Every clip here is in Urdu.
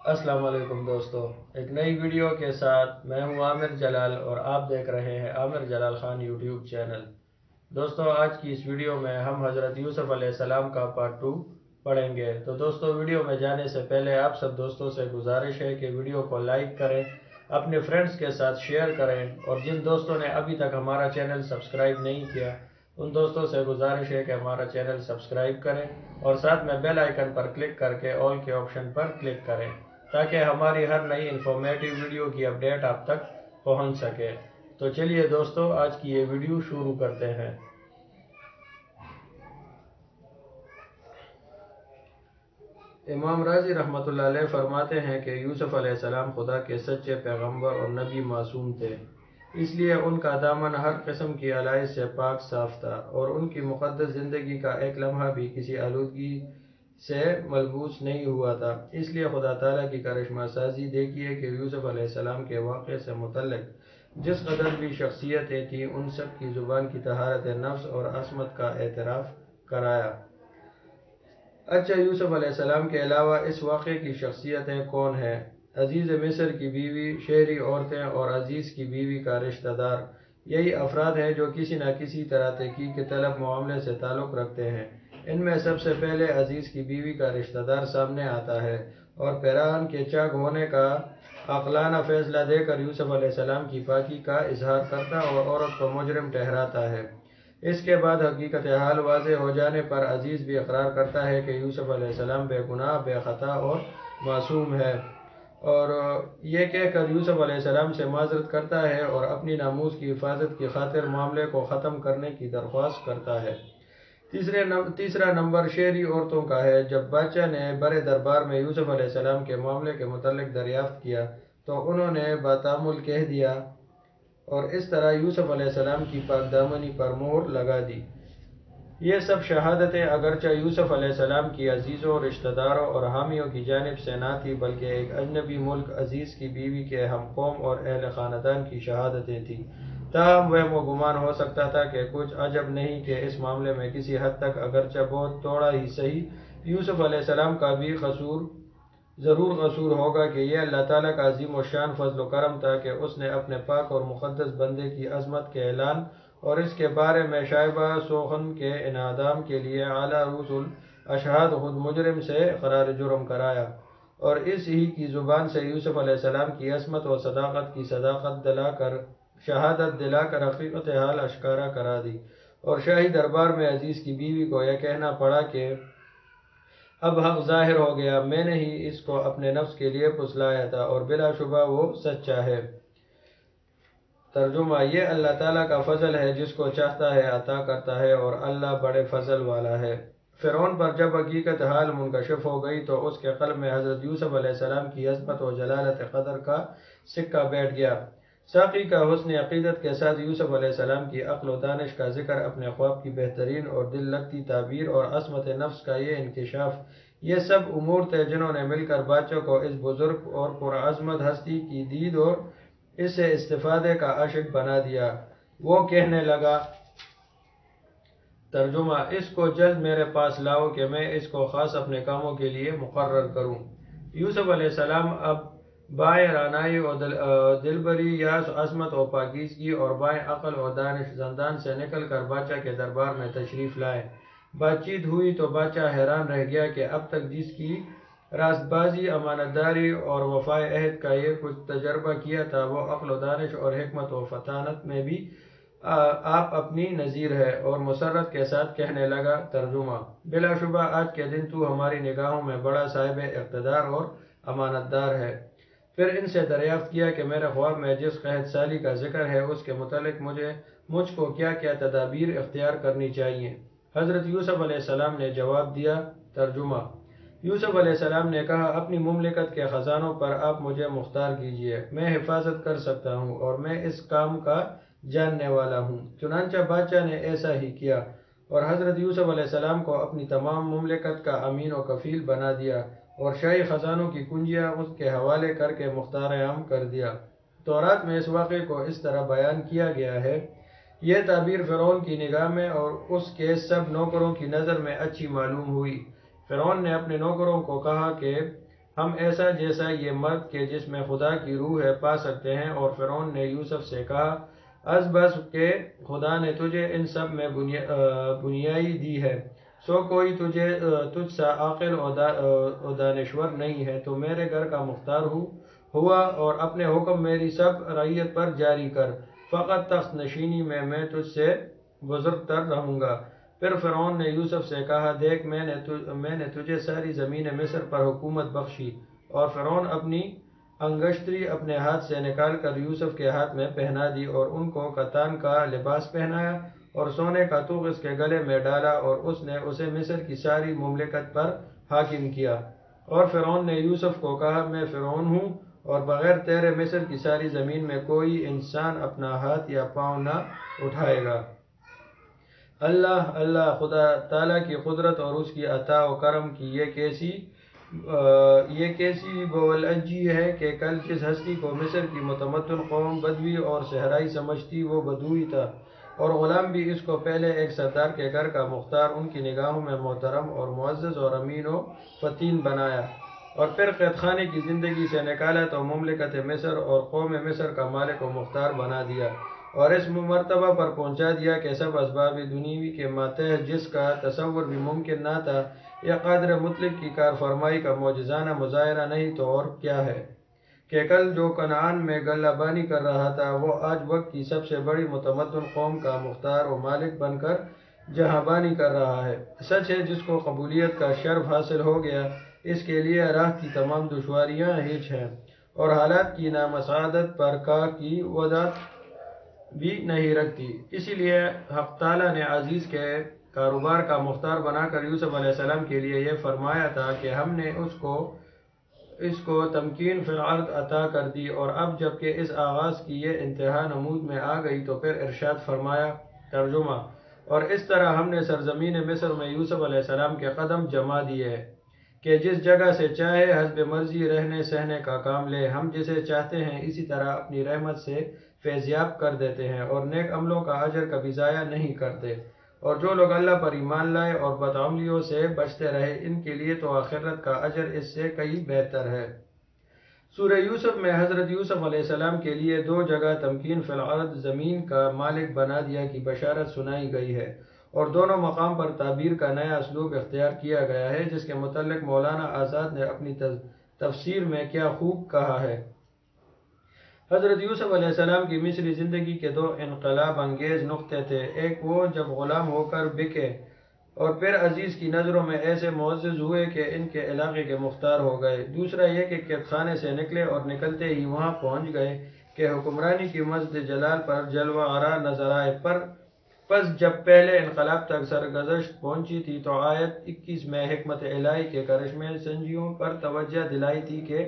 السلام علیکم دوستو، ایک نئی ویڈیو کے ساتھ میں ہوں عامر جلال اور آپ دیکھ رہے ہیں عامر جلال خان یوٹیوب چینل۔ دوستو، آج کی اس ویڈیو میں ہم حضرت یوسف علیہ السلام کا پارٹ 2 پڑھیں گے۔ تو دوستو، ویڈیو میں جانے سے پہلے آپ سب دوستوں سے گزارش ہے کہ ویڈیو کو لائک کریں، اپنے فرینڈز کے ساتھ شیئر کریں، اور جن دوستوں نے ابھی تک ہمارا چینل سبسکرائب نہیں کیا ان دوستوں سے گزارش ہے کہ ہمارا چینل سبسکرائب کریں اور ساتھ میں بیل آئیکن پر کلک کر کے آل کے آپشن پر کلک کریں تاکہ ہماری ہر نئی انفارمیٹیو ویڈیو کی اپڈیٹ آپ تک پہنچ سکے۔ تو چلیے دوستو، آج کی یہ ویڈیو شروع کرتے ہیں۔ امام راضی رحمۃ اللہ علیہ فرماتے ہیں کہ یوسف علیہ السلام خدا کے سچے پیغمبر اور نبی معصوم تھے، اس لیے ان کا دامن ہر قسم کی علائق سے پاک صاف تھا اور ان کی مقدس زندگی کا ایک لمحہ بھی کسی آلودگی سے ملبوس نہیں ہوا تھا۔ اس لیے خدا تعالیٰ کی کرشمہ سازی دیکھیے کہ یوسف علیہ السلام کے واقعے سے متعلق جس قدر بھی شخصیتیں تھیں ان سب کی زبان کی طہارت نفس اور عصمت کا اعتراف کرایا۔ اچھا، یوسف علیہ السلام کے علاوہ اس واقعے کی شخصیتیں کون ہیں؟ عزیز مصر کی بیوی، شہری عورتیں اور عزیز کی بیوی کا رشتہ دار، یہی افراد ہیں جو کسی نہ کسی طرح تحقیق کے طلب معاملے سے تعلق رکھتے ہیں۔ ان میں سب سے پہلے عزیز کی بیوی کا رشتہ دار سامنے آتا ہے اور پیراہن کے چاک ہونے کا عاقلانہ فیصلہ دے کر یوسف علیہ السلام کی پاکی کا اظہار کرتا اور عورت کو مجرم ٹھہراتا ہے۔ اس کے بعد حقیقت حال واضح ہو جانے پر عزیز بھی اقرار کرتا ہے کہ یوسف علیہ السلام بے گناہ، بے خطا اور معصوم ہے، اور یہ کہہ کر یوسف علیہ السلام سے معذرت کرتا ہے اور اپنی ناموس کی حفاظت کی خاطر معاملے کو ختم کرنے کی درخواست کرتا ہے۔ تیسرا نمبر شہری عورتوں کا ہے۔ جب بادشاہ نے بڑے دربار میں یوسف علیہ السلام کے معاملے کے متعلق دریافت کیا تو انہوں نے بتامل کہہ دیا اور اس طرح یوسف علیہ السلام کی پاک دامنی پر مہر لگا دی۔ یہ سب شہادتیں اگرچہ یوسف علیہ السلام کی عزیزوں، رشتہ داروں اور حامیوں کی جانب سے نہ تھی بلکہ ایک اجنبی ملک عزیز کی بیوی کے ہم قوم اور اہل خاندان کی شہادتیں تھیں، تاہم وہم و گمان ہو سکتا تھا کہ کچھ عجب نہیں کہ اس معاملے میں کسی حد تک اگرچہ بہت تھوڑا ہی صحیح یوسف علیہ السلام کا بھی ضرور قصور ہوگا کہ یہ اللہ تعالیٰ کا عظیم و شان فضل و کرم تھا کہ اس نے اپنے پاک اور مقدس بندے کی عظمت کے اعلان اور اس کے بارے میں شائبہ سوخن کے انعدام کے لیے اعلیٰ رؤوس الاشہاد خود مجرم سے اقرار جرم کرایا، اور اس ہی کی زبان سے یوسف علیہ السلام کی عصمت و صداقت کی شہادت دلا کر حقیقت حال اشکارا کرا دی، اور شاہی دربار میں عزیز کی بیوی کو یہ کہنا پڑا کہ اب حق ظاہر ہو گیا، میں نے ہی اس کو اپنے نفس کے لیے پھسلایا تھا اور بلا شبہ وہ سچا ہے۔ ترجمہ: یہ اللہ تعالیٰ کا فضل ہے، جس کو چاہتا ہے عطا کرتا ہے اور اللہ بڑے فضل والا ہے۔ فرعون پر جب حقیقت حال منکشف ہو گئی تو اس کے قلب میں حضرت یوسف علیہ السلام کی عظمت و جلالت قدر کا سکہ بیٹھ گیا۔ ساقی کا حسن عقیدت کے ساتھ یوسف علیہ السلام کی عقل و دانش کا ذکر، اپنے خواب کی بہترین اور دل لگتی تعبیر اور عصمت نفس کا یہ انکشاف، یہ سب امور تھے جنہوں نے مل کر بادشاہ کو اس بزرگ اور پرعظمت ہستی کی دید اور اس سے استفادے کا عاشق بنا دیا۔ وہ کہنے لگا، ترجمہ: اس کو جلد میرے پاس لاؤ کہ میں اس کو خاص اپنے کاموں کے لیے مقرر کروں۔ یوسف علیہ السلام اب بائیں رعنائی و دلبری یا عصمت و پاکیزگی اور بائیں عقل و دانش زندان سے نکل کر بادشاہ کے دربار میں تشریف لائے۔ بات چیت ہوئی تو بادشاہ حیران رہ گیا کہ اب تک جس کی راست بازی، امانت داری اور وفائے عہد کا یہ کچھ تجربہ کیا تھا وہ عقل و دانش اور حکمت و فطانت میں بھی آپ اپنی نظیر ہے، اور مسرت کے ساتھ کہنے لگا، ترجمہ: بلا شبہ آج کے دن تو ہماری نگاہوں میں بڑا صاحب اقتدار اور امانت دار ہے۔ پھر ان سے دریافت کیا کہ میرے خواب میں جس قحط سالی کا ذکر ہے اس کے متعلق مجھ کو کیا کیا تدابیر اختیار کرنی چاہیے۔ حضرت یوسف علیہ السلام نے جواب دیا، ترجمہ: یوسف علیہ السلام نے کہا، اپنی مملکت کے خزانوں پر آپ مجھے مختار کیجیے، میں حفاظت کر سکتا ہوں اور میں اس کام کا جاننے والا ہوں۔ چنانچہ بادشاہ نے ایسا ہی کیا اور حضرت یوسف علیہ السلام کو اپنی تمام مملکت کا امین و کفیل بنا دیا اور شاہی خزانوں کی کنجیاں اس کے حوالے کر کے مختار عام کر دیا۔ تورات میں اس واقعے کو اس طرح بیان کیا گیا ہے: یہ تعبیر فرعون کی نگاہ میں اور اس کے سب نوکروں کی نظر میں اچھی معلوم ہوئی۔ فرعون نے اپنے نوکروں کو کہا کہ ہم ایسا جیسا یہ مرد کے جس میں خدا کی روح ہے پا سکتے ہیں۔ اور فرعون نے یوسف سے کہا از بس کہ خدا نے تجھے ان سب میں بنیائی دی ہے، سو کوئی تجھ سا عاقل و دانشور نہیں ہے، تو میرے گھر کا مختار ہوا اور اپنے حکم میری سب رعیت پر جاری کر، فقط تخت نشینی میں تجھ سے بزرگ تر رہوں گا۔ پھر فرعون نے یوسف سے کہا دیکھ میں نے تجھے ساری زمین مصر پر حکومت بخشی۔ اور فرعون اپنی انگشتری اپنے ہاتھ سے نکال کر یوسف کے ہاتھ میں پہنا دی اور ان کو کتان کا لباس پہنایا اور سونے کا طوق اس کے گلے میں ڈالا، اور اس نے اسے مصر کی ساری مملکت پر حاکم کیا۔ اور فرعون نے یوسف کو کہا میں فرعون ہوں اور بغیر تیرے مصر کی ساری زمین میں کوئی انسان اپنا ہاتھ یا پاؤں نہ اٹھائے گا۔ اللہ خدا تعالیٰ کی قدرت اور اس کی عطا و کرم کی یہ کیسی بولجی ہے کہ کل جس ہستی کو مصر کی متمدن قوم بدوی اور صحرائی سمجھتی وہ بدوی تھا، اور غلام بھی اس کو پہلے ایک سردار کے گھر کا مختار ان کی نگاہوں میں محترم اور معزز اور امین و فتین بنایا، اور پھر قید خانے کی زندگی سے نکالا تو مملکت مصر اور قوم مصر کا مالک و مختار بنا دیا، اور اس مرتبہ پر پہنچا دیا کہ سب اسباب دنیوی کے ماتحت جس کا تصور بھی ممکن نہ تھا، یا قادر مطلق کی کار فرمائی کا معجزانہ مظاہرہ نہیں تو اور کیا ہے، کہ کل جو کنعان میں غلہ بانی کر رہا تھا وہ آج وقت کی سب سے بڑی متمدن قوم کا مختار و مالک بن کر جہاں بانی کر رہا ہے۔ سچ ہے جس کو قبولیت کا شرف حاصل ہو گیا اس کے لیے راہ کی تمام دشواریاں ہیچ ہیں، اور حالات کی نامساعدت پر کا کی وداعت بھی نہیں رکھتی۔ اسی لیے حق تعالیٰ نے عزیز کے کاروبار کا مختار بنا کر یوسف علیہ السلام کے لیے یہ فرمایا تھا کہ ہم نے اس کو تمکین فی الارض عطا کر دی، اور اب جبکہ اس آغاز کی یہ انتہا نمود میں آ گئی تو پھر ارشاد فرمایا۔ ترجمہ: اور اس طرح ہم نے سرزمین مصر میں یوسف علیہ السلام کے قدم جما دیے کہ جس جگہ سے چاہے حسب مرضی رہنے سہنے کا کام لے، ہم جسے چاہتے ہیں اسی طرح اپنی رحمت سے فیضیاب کر دیتے ہیں، اور نیک عملوں کا اجر کبھی ضائع نہیں کرتے۔ اور جو لوگ اللہ پر ایمان لائے اور بدعملیوں سے بچتے رہے ان کے لیے تو آخرت کا اجر اس سے کئی بہتر ہے۔ سورہ یوسف میں حضرت یوسف علیہ السلام کے لیے دو جگہ تمکین فی الارض زمین کا مالک بنا دیا کی بشارت سنائی گئی ہے، اور دونوں مقام پر تعبیر کا نیا اسلوب اختیار کیا گیا ہے، جس کے متعلق مولانا آزاد نے اپنی تفسیر میں کیا خوب کہا ہے۔ حضرت یوسف علیہ السلام کی مصری زندگی کے دو انقلاب انگیز نقطے تھے، ایک وہ جب غلام ہو کر بکے اور پھر عزیز کی نظروں میں ایسے معزز ہوئے کہ ان کے علاقے کے مختار ہو گئے، دوسرا یہ کہ قید خانے سے نکلے اور نکلتے ہی وہاں پہنچ گئے کہ حکمرانی کی مزد جلال پر جلوہ آرا نظر آئے۔ پس جب پہلے انقلاب تک سرگزشت پہنچی تھی تو آیت 21 میں حکمت الہی کے کرشمے سنجیوں پر توجہ دلائی تھی کہ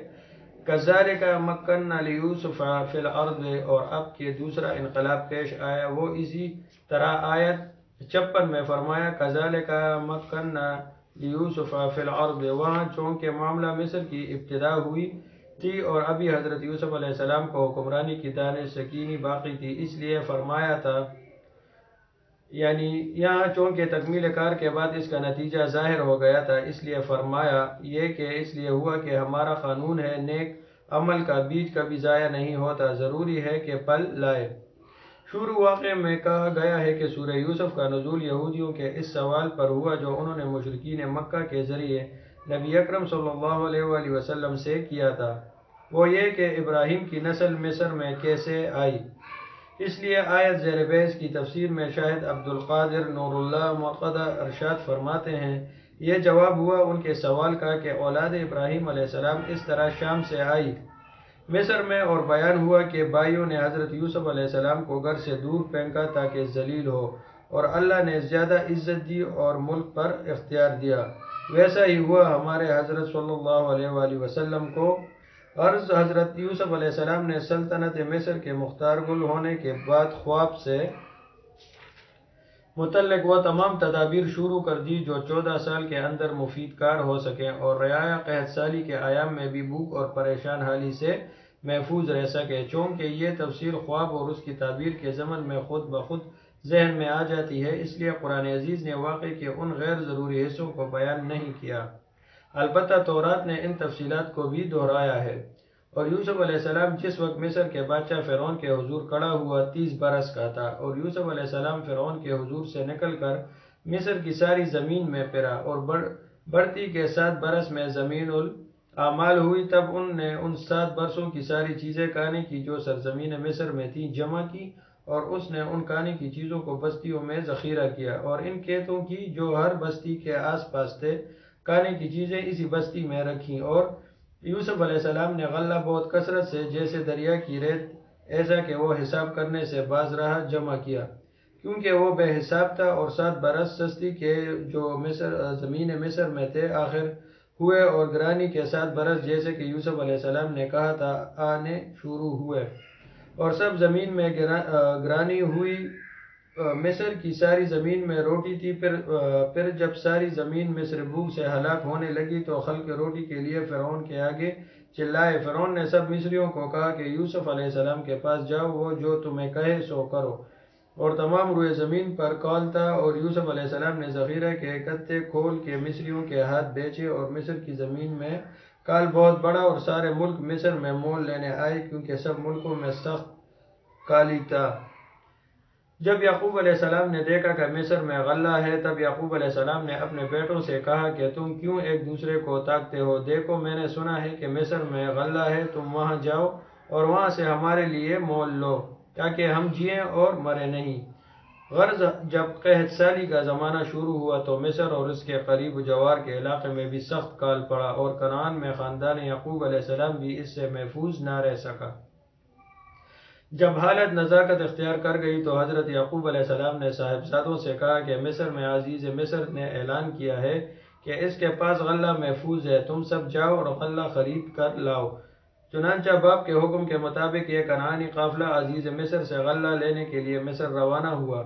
کذالک مکننا لیوسف فی الارض، اور اب کہ دوسرا انقلاب پیش آیا وہ اسی طرح آیت 56 میں فرمایا کذالک مکننا لیوسف فی الارض، وہاں چونکہ معاملہ مصر کی ابتدا ہوئی تھی اور ابھی حضرت یوسف علیہ السلام کو حکمرانی کی دانش سکینی باقی تھی، اس لیے فرمایا تھا، یعنی یہاں چونکہ تکمیل کار کے بعد اس کا نتیجہ ظاہر ہو گیا تھا، اس لیے فرمایا یہ کہ اس لیے ہوا کہ ہمارا قانون ہے نیک عمل کا بیج کبھی ضائع نہیں ہوتا، ضروری ہے کہ پل لائے۔ شروع واقعے میں کہا گیا ہے کہ سورہ یوسف کا نزول یہودیوں کے اس سوال پر ہوا جو انہوں نے مشرکین مکہ کے ذریعے نبی اکرم صلی اللہ علیہ وآلہ وسلم سے کیا تھا، وہ یہ کہ ابراہیم کی نسل مصر میں کیسے آئی۔ اس لیے آیت زیر بحث کی تفسیر میں شاہد عبدالقادر نور اللہ مرقدہ ارشاد فرماتے ہیں یہ جواب ہوا ان کے سوال کا کہ اولاد ابراہیم علیہ السلام اس طرح شام سے آئی مصر میں، اور بیان ہوا کہ بھائیوں نے حضرت یوسف علیہ السلام کو گھر سے دور پھینکا تاکہ ذلیل ہو، اور اللہ نے زیادہ عزت دی اور ملک پر اختیار دیا۔ ویسا ہی ہوا ہمارے حضرت صلی اللہ علیہ وآلہ وسلم کو۔ عرض حضرت یوسف علیہ السلام نے سلطنت مصر کے مختار گل ہونے کے بعد خواب سے متعلق وہ تمام تدابیر شروع کر دی جو 14 سال کے اندر مفید کار ہو سکیں اور رعایا قحط سالی کے ایام میں بھی بھوک اور پریشان حالی سے محفوظ رہ سکے، چونکہ یہ تفسیر خواب اور اس کی تعبیر کے ضمن میں خود بخود ذہن میں آ جاتی ہے، اس لیے قرآن عزیز نے واقعے کے ان غیر ضروری حصوں کو بیان نہیں کیا۔ البتہ تورات نے ان تفصیلات کو بھی دہرایا ہے۔ اور یوسف علیہ السلام جس وقت مصر کے بادشاہ فرعون کے حضور کھڑا ہوا 30 برس کا تھا، اور یوسف علیہ السلام فرعون کے حضور سے نکل کر مصر کی ساری زمین میں پھرا، اور بڑھتی کے 7 برس میں زمین الاعمال ہوئی، تب ان نے ان 7 برسوں کی ساری چیزیں کھانے کی جو سرزمین مصر میں تھی جمع کی، اور اس نے ان کھانے کی چیزوں کو بستیوں میں ذخیرہ کیا، اور ان کھیتوں کی جو ہر بستی کے آس پاس تھے کھانے کی چیزیں اسی بستی میں رکھیں۔ اور یوسف علیہ السلام نے غلہ بہت کثرت سے، جیسے دریا کی ریت، ایسا کہ وہ حساب کرنے سے باز رہا، جمع کیا، کیونکہ وہ بے حساب تھا۔ اور 7 برس سستی کے جو زمین مصر میں تھے آخر ہوئے، اور گرانی کے 7 برس جیسے کہ یوسف علیہ السلام نے کہا تھا آنے شروع ہوئے، اور سب زمین میں گرانی ہوئی۔ مصر کی ساری زمین میں روٹی تھی۔ پھر جب ساری زمین مصر بھوک سے ہلاک ہونے لگی تو خلق روٹی کے لیے فرعون کے آگے چلائے۔ فرعون نے سب مصریوں کو کہا کہ یوسف علیہ السلام کے پاس جاؤ، وہ جو تمہیں کہے سو کرو۔ اور تمام روئے زمین پر کال تھا، اور یوسف علیہ السلام نے ذخیرہ کے کتے کھول کے مصریوں کے ہاتھ بیچے، اور مصر کی زمین میں کال بہت بڑا، اور سارے ملک مصر میں مول لینے آئے، کیونکہ سب ملکوں میں سخت کالی تھا۔ جب یعقوب علیہ السلام نے دیکھا کہ مصر میں غلہ ہے، تب یعقوب علیہ السلام نے اپنے بیٹوں سے کہا کہ تم کیوں ایک دوسرے کو تاکتے ہو؟ دیکھو، میں نے سنا ہے کہ مصر میں غلہ ہے، تم وہاں جاؤ اور وہاں سے ہمارے لیے مول لو، تاکہ ہم جئیں اور مرے نہیں۔ غرض جب قحط سالی کا زمانہ شروع ہوا تو مصر اور اس کے قریب و جوار کے علاقے میں بھی سخت کال پڑا، اور کنعان میں خاندان یعقوب علیہ السلام بھی اس سے محفوظ نہ رہ سکا۔ جب حالت نزاکت اختیار کر گئی تو حضرت یعقوب علیہ السلام نے صاحبزادوں سے کہا کہ مصر میں عزیز مصر نے اعلان کیا ہے کہ اس کے پاس غلہ محفوظ ہے، تم سب جاؤ اور غلہ خرید کر لاؤ۔ چنانچہ باپ کے حکم کے مطابق یہ کنعانی قافلہ عزیز مصر سے غلہ لینے کے لیے مصر روانہ ہوا۔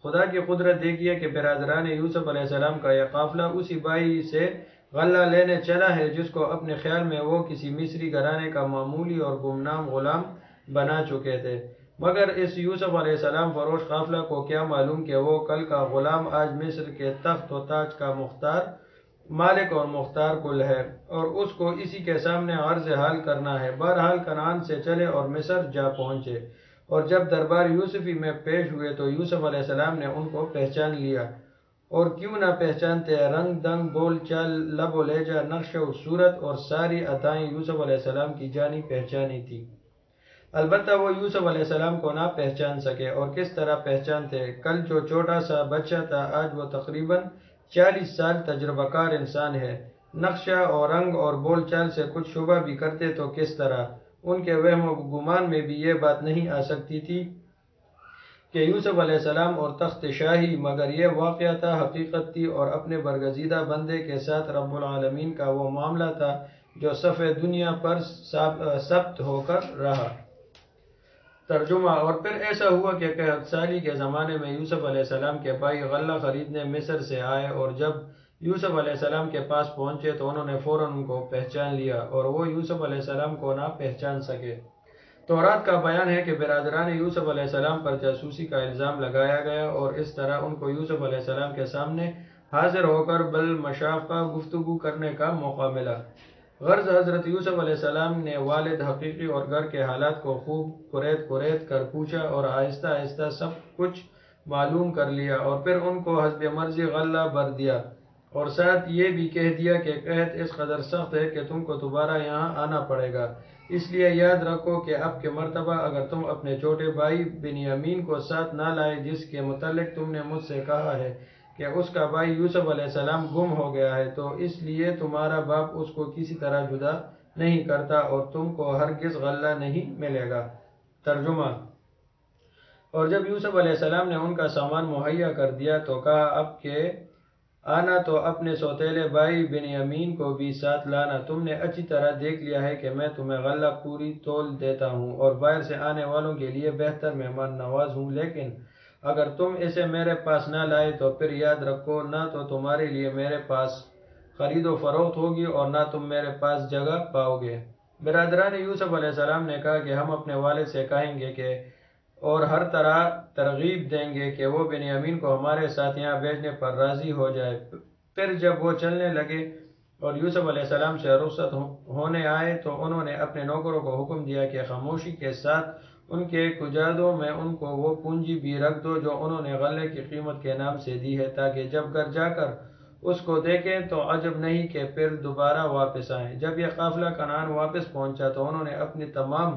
خدا کی قدرت دیکھیے کہ برادران یوسف علیہ السلام کا یہ قافلہ اسی بائی سے غلہ لینے چلا ہے جس کو اپنے خیال میں وہ کسی مصری گھرانے کا معمولی اور گمنام غلام بنا چکے تھے، مگر اس یوسف علیہ السلام فروش قافلہ کو کیا معلوم کہ وہ کل کا غلام آج مصر کے تخت و تاج کا مختار مالک اور مختار کل ہے، اور اس کو اسی کے سامنے عرض حال کرنا ہے۔ بہرحال کنعان سے چلے اور مصر جا پہنچے، اور جب دربار یوسفی میں پیش ہوئے تو یوسف علیہ السلام نے ان کو پہچان لیا، اور کیوں نہ پہچانتے، رنگ دنگ، بول چال، لب و لہجہ، نقش و صورت اور ساری ادائیں یوسف علیہ السلام کی جانی پہچانی تھی۔ البتہ وہ یوسف علیہ السلام کو نہ پہچان سکے، اور کس طرح پہچانتے؟ کل جو چھوٹا سا بچہ تھا آج وہ تقریباً 40 سال تجربہ کار انسان ہے۔ نقشہ اور رنگ اور بول چال سے کچھ شبہ بھی کرتے تو کس طرح؟ ان کے وہم و گمان میں بھی یہ بات نہیں آ سکتی تھی کہ یوسف علیہ السلام اور تخت شاہی، مگر یہ واقعہ تھا، حقیقت تھی، اور اپنے برگزیدہ بندے کے ساتھ رب العالمین کا وہ معاملہ تھا جو صفحہ دنیا پر ثبت ہو کر رہا۔ ترجمہ۔ اور پھر ایسا ہوا کہ قحط سالی کے زمانے میں یوسف علیہ السلام کے بھائی غلہ خریدنے مصر سے آئے، اور جب یوسف علیہ السلام کے پاس پہنچے تو انہوں نے فوراً ان کو پہچان لیا، اور وہ یوسف علیہ السلام کو نہ پہچان سکے۔ تورات کا بیان ہے کہ برادران یوسف علیہ السلام پر جاسوسی کا الزام لگایا گیا، اور اس طرح ان کو یوسف علیہ السلام کے سامنے حاضر ہو کر بالمشافہ گفتگو کرنے کا موقع ملا۔ غرض حضرت یوسف علیہ السلام نے والد حقیقی اور گھر کے حالات کو خوب قریت کر پوچھا، اور آہستہ آہستہ سب کچھ معلوم کر لیا، اور پھر ان کو حسب مرضی غلہ بھر دیا، اور ساتھ یہ بھی کہہ دیا کہ قحط اس قدر سخت ہے کہ تم کو دوبارہ یہاں آنا پڑے گا، اس لیے یاد رکھو کہ اب کے مرتبہ اگر تم اپنے چھوٹے بھائی بنیامین کو ساتھ نہ لائے، جس کے متعلق تم نے مجھ سے کہا ہے کہ اس کا بھائی یوسف علیہ السلام گم ہو گیا ہے، تو اس لیے تمہارا باپ اس کو کسی طرح جدا نہیں کرتا، اور تم کو ہرگز غلہ نہیں ملے گا۔ ترجمہ۔ اور جب یوسف علیہ السلام نے ان کا سامان مہیا کر دیا تو کہا اب کہ آنا تو اپنے سوتیلے بھائی بنیامین کو بھی ساتھ لانا، تم نے اچھی طرح دیکھ لیا ہے کہ میں تمہیں غلہ پوری تول دیتا ہوں اور باہر سے آنے والوں کے لیے بہتر مہمان نواز ہوں، لیکن اگر تم اسے میرے پاس نہ لائے تو پھر یاد رکھو نہ تو تمہارے لیے میرے پاس خرید و فروخت ہوگی اور نہ تم میرے پاس جگہ پاؤ گے۔ برادران یوسف علیہ السلام نے کہا کہ ہم اپنے والد سے کہیں گے کہ اور ہر طرح ترغیب دیں گے کہ وہ بنیامین کو ہمارے ساتھ یہاں بھیجنے پر راضی ہو جائے۔ پھر جب وہ چلنے لگے اور یوسف علیہ السلام سے رخصت ہونے آئے تو انہوں نے اپنے نوکروں کو حکم دیا کہ خاموشی کے ساتھ ان کے کجادوں میں ان کو وہ پونجی بھی رکھ دو جو انہوں نے غلے کی قیمت کے نام سے دی ہے، تاکہ جب گھر جا کر اس کو دیکھیں تو عجب نہیں کہ پھر دوبارہ واپس آئیں۔ جب یہ قافلہ کنعان واپس پہنچا تو انہوں نے اپنی تمام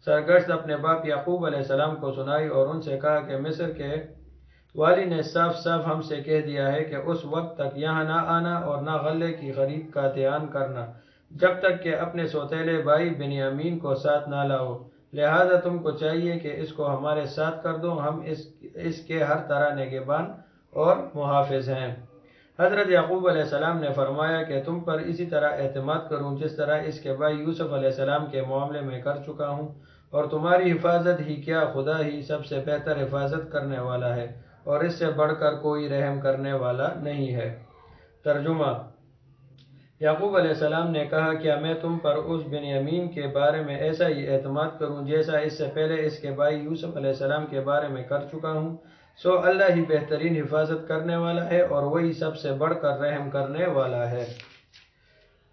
سرگشت اپنے باپ یعقوب علیہ السلام کو سنائی اور ان سے کہا کہ مصر کے والی نے صاف صاف ہم سے کہہ دیا ہے کہ اس وقت تک یہاں نہ آنا اور نہ غلے کی خرید کا دھیان کرنا جب تک کہ اپنے سوتیلے بھائی بنیامین کو ساتھ نہ لاؤ، لہذا تم کو چاہیے کہ اس کو ہمارے ساتھ کر دو، ہم اس کے ہر طرح نگہبان اور محافظ ہیں۔ حضرت یعقوب علیہ السلام نے فرمایا کہ تم پر اسی طرح اعتماد کروں جس طرح اس کے بھائی یوسف علیہ السلام کے معاملے میں کر چکا ہوں، اور تمہاری حفاظت ہی کیا، خدا ہی سب سے بہتر حفاظت کرنے والا ہے اور اس سے بڑھ کر کوئی رحم کرنے والا نہیں ہے۔ ترجمہ: یعقوب علیہ السلام نے کہا، کیا میں تم پر اس بنیامین کے بارے میں ایسا ہی اعتماد کروں جیسا اس سے پہلے اس کے بھائی یوسف علیہ السلام کے بارے میں کر چکا ہوں؟ سو اللہ ہی بہترین حفاظت کرنے والا ہے اور وہی سب سے بڑھ کر رحم کرنے والا ہے۔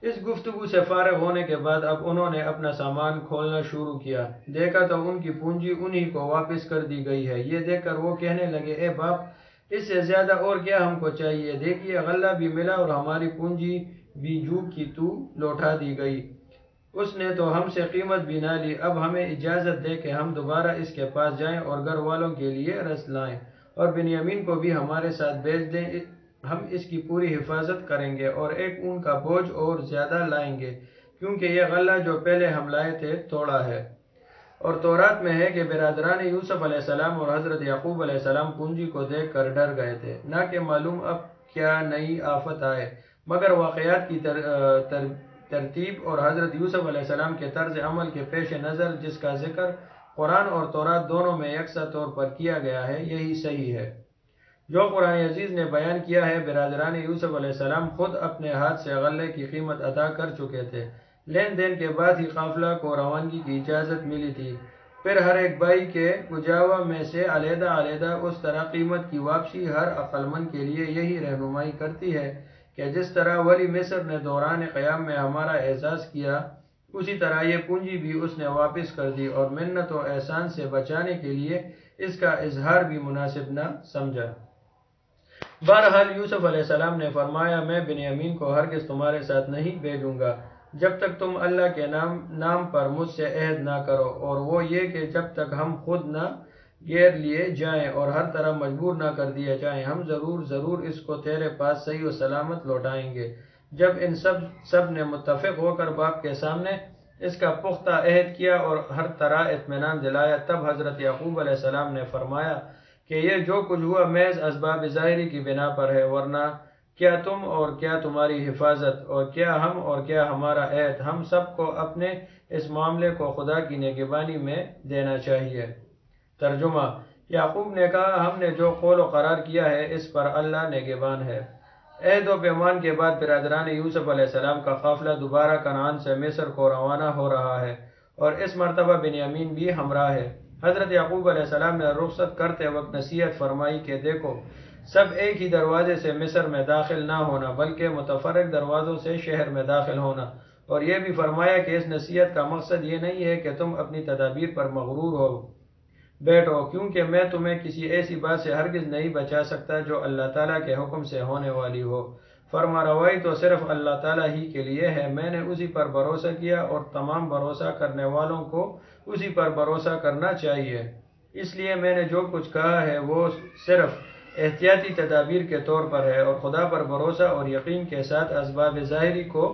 اس گفتگو سے فارغ ہونے کے بعد اب انہوں نے اپنا سامان کھولنا شروع کیا، دیکھا تو ان کی پونجی انہی کو واپس کر دی گئی ہے۔ یہ دیکھ کر وہ کہنے لگے، اے باپ، اس سے زیادہ اور کیا ہم کو چاہیے؟ دیکھیے، غلہ بھی ملا اور ہماری پونجی بھی جو کی تو لوٹا دی گئی، اس نے تو ہم سے قیمت بھی نہ لی۔ اب ہمیں اجازت دے کہ ہم دوبارہ اس کے پاس جائیں اور گھر والوں کے لیے رزق لائیں اور بنیامین کو بھی ہمارے ساتھ بھیج دیں، ہم اس کی پوری حفاظت کریں گے اور ایک اون کا بوجھ اور زیادہ لائیں گے، کیونکہ یہ غلہ جو پہلے ہم لائے تھے توڑا ہے۔ اور تورات میں ہے کہ برادران یوسف علیہ السلام اور حضرت یعقوب علیہ السلام پونجی کو دیکھ کر ڈر گئے تھے، نہ کہ معلوم اب کیا نئی آفت آئے، مگر واقعات کی ترتیب اور حضرت یوسف علیہ السلام کے طرز عمل کے پیش نظر جس کا ذکر قرآن اور تورات دونوں میں یکساں طور پر کیا گیا ہے، یہی صحیح ہے۔ جو قرآن عزیز نے بیان کیا ہے، برادران یوسف علیہ السلام خود اپنے ہاتھ سے غلے کی قیمت ادا کر چکے تھے، لین دین کے بعد ہی قافلہ کو روانگی کی اجازت ملی تھی۔ پھر ہر ایک بھائی کے کجاوا میں سے علیحدہ علیحدہ اس طرح قیمت کی واپسی ہر عقل مند کے لیے یہی رہنمائی کرتی ہے کہ جس طرح ولی مصر نے دوران قیام میں ہمارا اعزاز کیا، اسی طرح یہ پونجی بھی اس نے واپس کر دی اور منت و احسان سے بچانے کے لیے اس کا اظہار بھی مناسب نہ سمجھا۔ بہرحال یوسف علیہ السلام نے فرمایا، میں بنیامین کو ہرگز تمہارے ساتھ نہیں بھیجوں گا جب تک تم اللہ کے نام پر مجھ سے عہد نہ کرو، اور وہ یہ کہ جب تک ہم خود نہ گیر لیے جائیں اور ہر طرح مجبور نہ کر دیے جائیں، ہم ضرور اس کو تیرے پاس صحیح و سلامت لوٹائیں گے۔ جب ان سب نے متفق ہو کر باپ کے سامنے اس کا پختہ عہد کیا اور ہر طرح اطمینان دلایا، تب حضرت یعقوب علیہ السلام نے فرمایا کہ یہ جو کچھ ہوا محض اسباب ظاہری کی بنا پر ہے، ورنہ کیا تم اور کیا تمہاری حفاظت اور کیا ہم اور کیا ہمارا عہد، ہم سب کو اپنے اس معاملے کو خدا کی نگہبانی میں دینا چاہیے۔ ترجمہ: یعقوب نے کہا، ہم نے جو قول و قرار کیا ہے اس پر اللہ نگہبان ہے۔ عہد و پیمان کے بعد برادران یوسف علیہ السلام کا قافلہ دوبارہ کنعان سے مصر کو روانہ ہو رہا ہے اور اس مرتبہ بنیامین بھی ہمراہ ہے۔ حضرت یعقوب علیہ السلام نے رخصت کرتے وقت نصیحت فرمائی کہ دیکھو، سب ایک ہی دروازے سے مصر میں داخل نہ ہونا بلکہ متفرق دروازوں سے شہر میں داخل ہونا، اور یہ بھی فرمایا کہ اس نصیحت کا مقصد یہ نہیں ہے کہ تم اپنی تدابیر پر مغرور ہو بیٹھو، کیونکہ میں تمہیں کسی ایسی بات سے ہرگز نہیں بچا سکتا جو اللہ تعالیٰ کے حکم سے ہونے والی ہو۔ فرما روائی تو صرف اللہ تعالیٰ ہی کے لیے ہے، میں نے اسی پر بھروسہ کیا اور تمام بھروسہ کرنے والوں کو اسی پر بھروسہ کرنا چاہیے۔ اس لیے میں نے جو کچھ کہا ہے وہ صرف احتیاطی تدابیر کے طور پر ہے، اور خدا پر بھروسہ اور یقین کے ساتھ اسباب ظاہری کو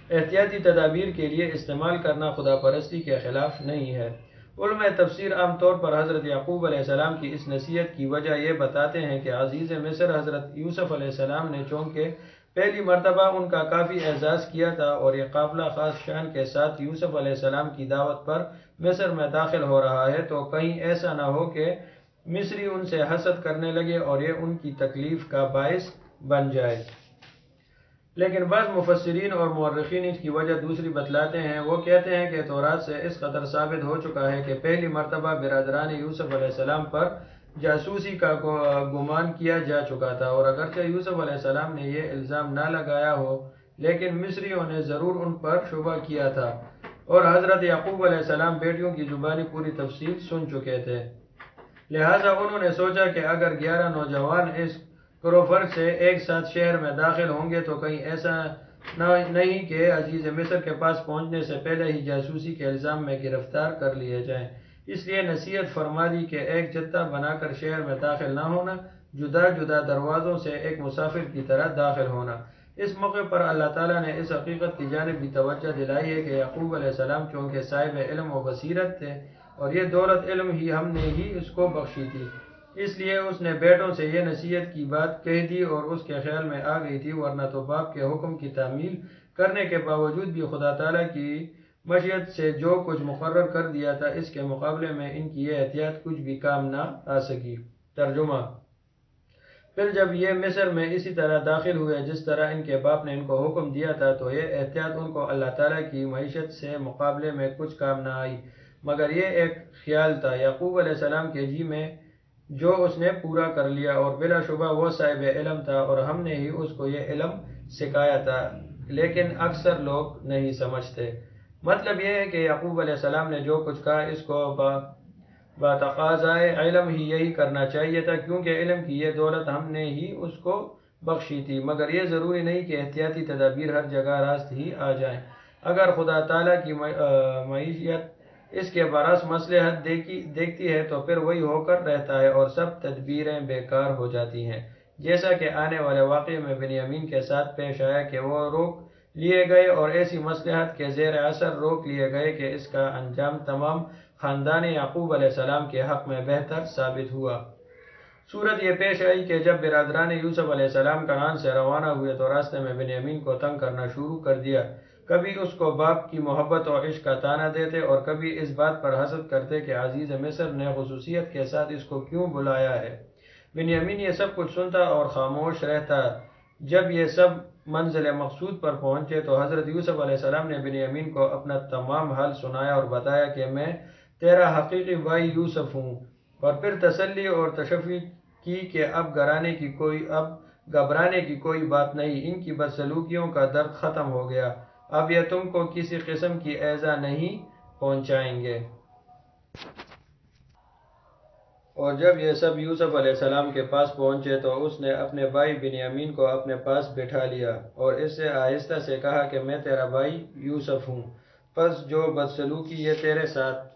احتیاطی تدابیر کے لیے استعمال کرنا خدا پرستی کے خلاف نہیں ہے۔ علماء تفسیر عام طور پر حضرت یعقوب علیہ السلام کی اس نصیحت کی وجہ یہ بتاتے ہیں کہ عزیز مصر حضرت یوسف علیہ السلام نے چونکہ پہلی مرتبہ ان کا کافی اعزاز کیا تھا اور یہ قافلہ خاص شان کے ساتھ یوسف علیہ السلام کی دعوت پر مصر میں داخل ہو رہا ہے، تو کہیں ایسا نہ ہو کہ مصری ان سے حسد کرنے لگے اور یہ ان کی تکلیف کا باعث بن جائے۔ لیکن بعض مفسرین اور مورخین اس کی وجہ دوسری بتلاتے ہیں۔ وہ کہتے ہیں کہ تورات سے اس قدر ثابت ہو چکا ہے کہ پہلی مرتبہ برادران یوسف علیہ السلام پر جاسوسی کا گمان کیا جا چکا تھا، اور اگرچہ یوسف علیہ السلام نے یہ الزام نہ لگایا ہو لیکن مصریوں نے ضرور ان پر شبہ کیا تھا، اور حضرت یعقوب علیہ السلام بیٹیوں کی زبانی پوری تفصیل سن چکے تھے۔ لہذا انہوں نے سوچا کہ اگر 11 نوجوان اس کروفر سے ایک ساتھ شہر میں داخل ہوں گے تو کہیں ایسا نہیں کہ عزیز مصر کے پاس پہنچنے سے پہلے ہی جاسوسی کے الزام میں گرفتار کر لیے جائیں۔ اس لیے نصیحت فرما دی کہ ایک جتھا بنا کر شہر میں داخل نہ ہونا، جدا جدا دروازوں سے ایک مسافر کی طرح داخل ہونا۔ اس موقع پر اللہ تعالیٰ نے اس حقیقت کی جانب بھی توجہ دلائی ہے کہ یعقوب علیہ السلام چونکہ صاحب علم و بصیرت تھے، اور یہ دولت علم ہی ہم نے ہی اس کو بخشی تھی، اس لیے اس نے بیٹوں سے یہ نصیحت کی بات کہہ دی اور اس کے خیال میں آ گئی تھی، ورنہ تو باپ کے حکم کی تعمیل کرنے کے باوجود بھی خدا تعالیٰ کی مشیت سے جو کچھ مقرر کر دیا تھا، اس کے مقابلے میں ان کی یہ احتیاط کچھ بھی کام نہ آ سکی۔ ترجمہ: پھر جب یہ مصر میں اسی طرح داخل ہوئے جس طرح ان کے باپ نے ان کو حکم دیا تھا، تو یہ احتیاط ان کو اللہ تعالیٰ کی معیشت سے مقابلے میں کچھ کام نہ آئی، مگر یہ ایک خیال تھا یعقوب علیہ السلام کے جی میں جو اس نے پورا کر لیا، اور بلا شبہ وہ صاحب علم تھا اور ہم نے ہی اس کو یہ علم سکھایا تھا، لیکن اکثر لوگ نہیں سمجھتے۔ مطلب یہ ہے کہ یعقوب علیہ السلام نے جو کچھ کہا اس کو بتقاضائے علم ہی یہی کرنا چاہیے تھا، کیونکہ علم کی یہ دولت ہم نے ہی اس کو بخشی تھی، مگر یہ ضروری نہیں کہ احتیاطی تدابیر ہر جگہ راست ہی آ جائیں۔ اگر خدا تعالیٰ کی معیشت اس کے برعکس مصلحت دیکھتی ہے تو پھر وہی ہو کر رہتا ہے اور سب تدبیریں بیکار ہو جاتی ہیں، جیسا کہ آنے والے واقعے میں بنیامین کے ساتھ پیش آیا کہ وہ روک لیے گئے اور ایسی مصلحت کے زیر اثر روک لیے گئے کہ اس کا انجام تمام خاندان یعقوب علیہ السلام کے حق میں بہتر ثابت ہوا۔ صورت یہ پیش آئی کہ جب برادران یوسف علیہ السلام کنعان سے روانہ ہوئے تو راستے میں بنیامین کو تنگ کرنا شروع کر دیا، کبھی اس کو باپ کی محبت و عشق کا طعنہ دیتے اور کبھی اس بات پر حسد کرتے کہ عزیز مصر نے خصوصیت کے ساتھ اس کو کیوں بلایا ہے۔ بنیامین یہ سب کچھ سنتا اور خاموش رہتا۔ جب یہ سب منزل مقصود پر پہنچے تو حضرت یوسف علیہ السلام نے بنیامین کو اپنا تمام حال سنایا اور بتایا کہ میں تیرا حقیقی بھائی یوسف ہوں، اور پھر تسلی اور تشفی کی کہ اب گھبرانے کی کوئی بات نہیں، ان کی بدسلوکیوں کا درد ختم ہو گیا، اب یہ تم کو کسی قسم کی ایذا نہیں پہنچائیں گے۔ اور جب یہ سب یوسف علیہ السلام کے پاس پہنچے تو اس نے اپنے بھائی بنیامین کو اپنے پاس بٹھا لیا اور اس سے آہستہ سے کہا کہ میں تیرا بھائی یوسف ہوں، پس جو بدسلوکی یہ تیرے ساتھ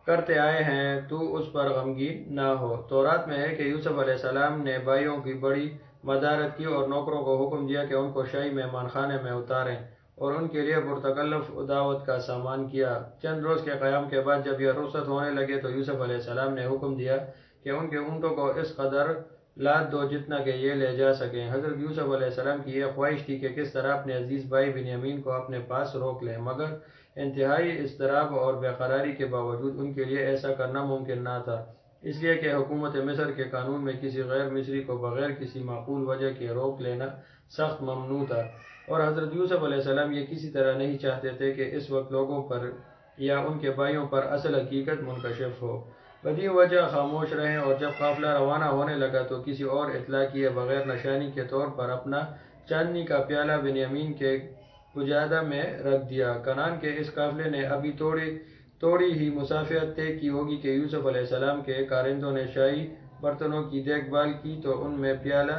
کرتے آئے ہیں تو اس پر غمگین نہ ہو۔ تورات میں ہے کہ یوسف علیہ السلام نے بھائیوں کی بڑی مدارت کی اور نوکروں کو حکم دیا کہ ان کو شاہی مہمان خانے میں اتاریں اور ان کے لیے پرتکلف دعوت کا سامان کیا۔ چند روز کے قیام کے بعد جب یہ رخصت ہونے لگے تو یوسف علیہ السلام نے حکم دیا کہ ان کے اونٹوں کو اس قدر لاد دو جتنا کہ یہ لے جا سکیں۔ حضرت یوسف علیہ السلام کی یہ خواہش تھی کہ کس طرح اپنے عزیز بھائی بنیامین کو اپنے پاس روک لیں، مگر انتہائی اضطراب اور بے قراری کے باوجود ان کے لیے ایسا کرنا ممکن نہ تھا، اس لیے کہ حکومت مصر کے قانون میں کسی غیر مصری کو بغیر کسی معقول وجہ کے روک لینا سخت ممنوع تھا، اور حضرت یوسف علیہ السلام یہ کسی طرح نہیں چاہتے تھے کہ اس وقت لوگوں پر یا ان کے بھائیوں پر اصل حقیقت منکشف ہو۔ بدی وجہ خاموش رہیں اور جب قافلہ روانہ ہونے لگا تو کسی اور اطلاع کیے بغیر نشانی کے طور پر اپنا چاندنی کا پیالہ بنیامین کے کجادہ میں رکھ دیا۔ کنعان کے اس قافلے نے ابھی تھوڑی ہی مسافت طے کی ہوگی کہ یوسف علیہ السلام کے کارندوں نے شاہی برتنوں کی دیکھ بھال کی تو ان میں پیالہ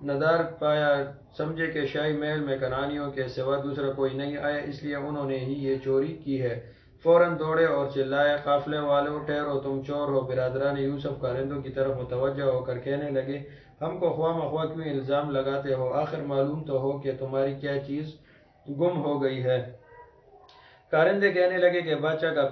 ندار پایا، سمجھے کہ شاہی محل میں کنعانیوں کے سوا دوسرا کوئی نہیں آیا، اس لیے انہوں نے ہی یہ چوری کی ہے۔ فوراً دوڑے اور چلائے، قافلے والوں ٹھہرو، تم چور ہو۔ برادران یوسف کارندوں کی طرف متوجہ ہو کر کہنے لگے، ہم کو خواہ مخواہ کیوں الزام لگاتے ہو؟ آخر معلوم تو ہو کہ تمہاری کیا چیز گم ہو گئی ہے۔ کارندے کہنے لگے کہ بادشاہ کا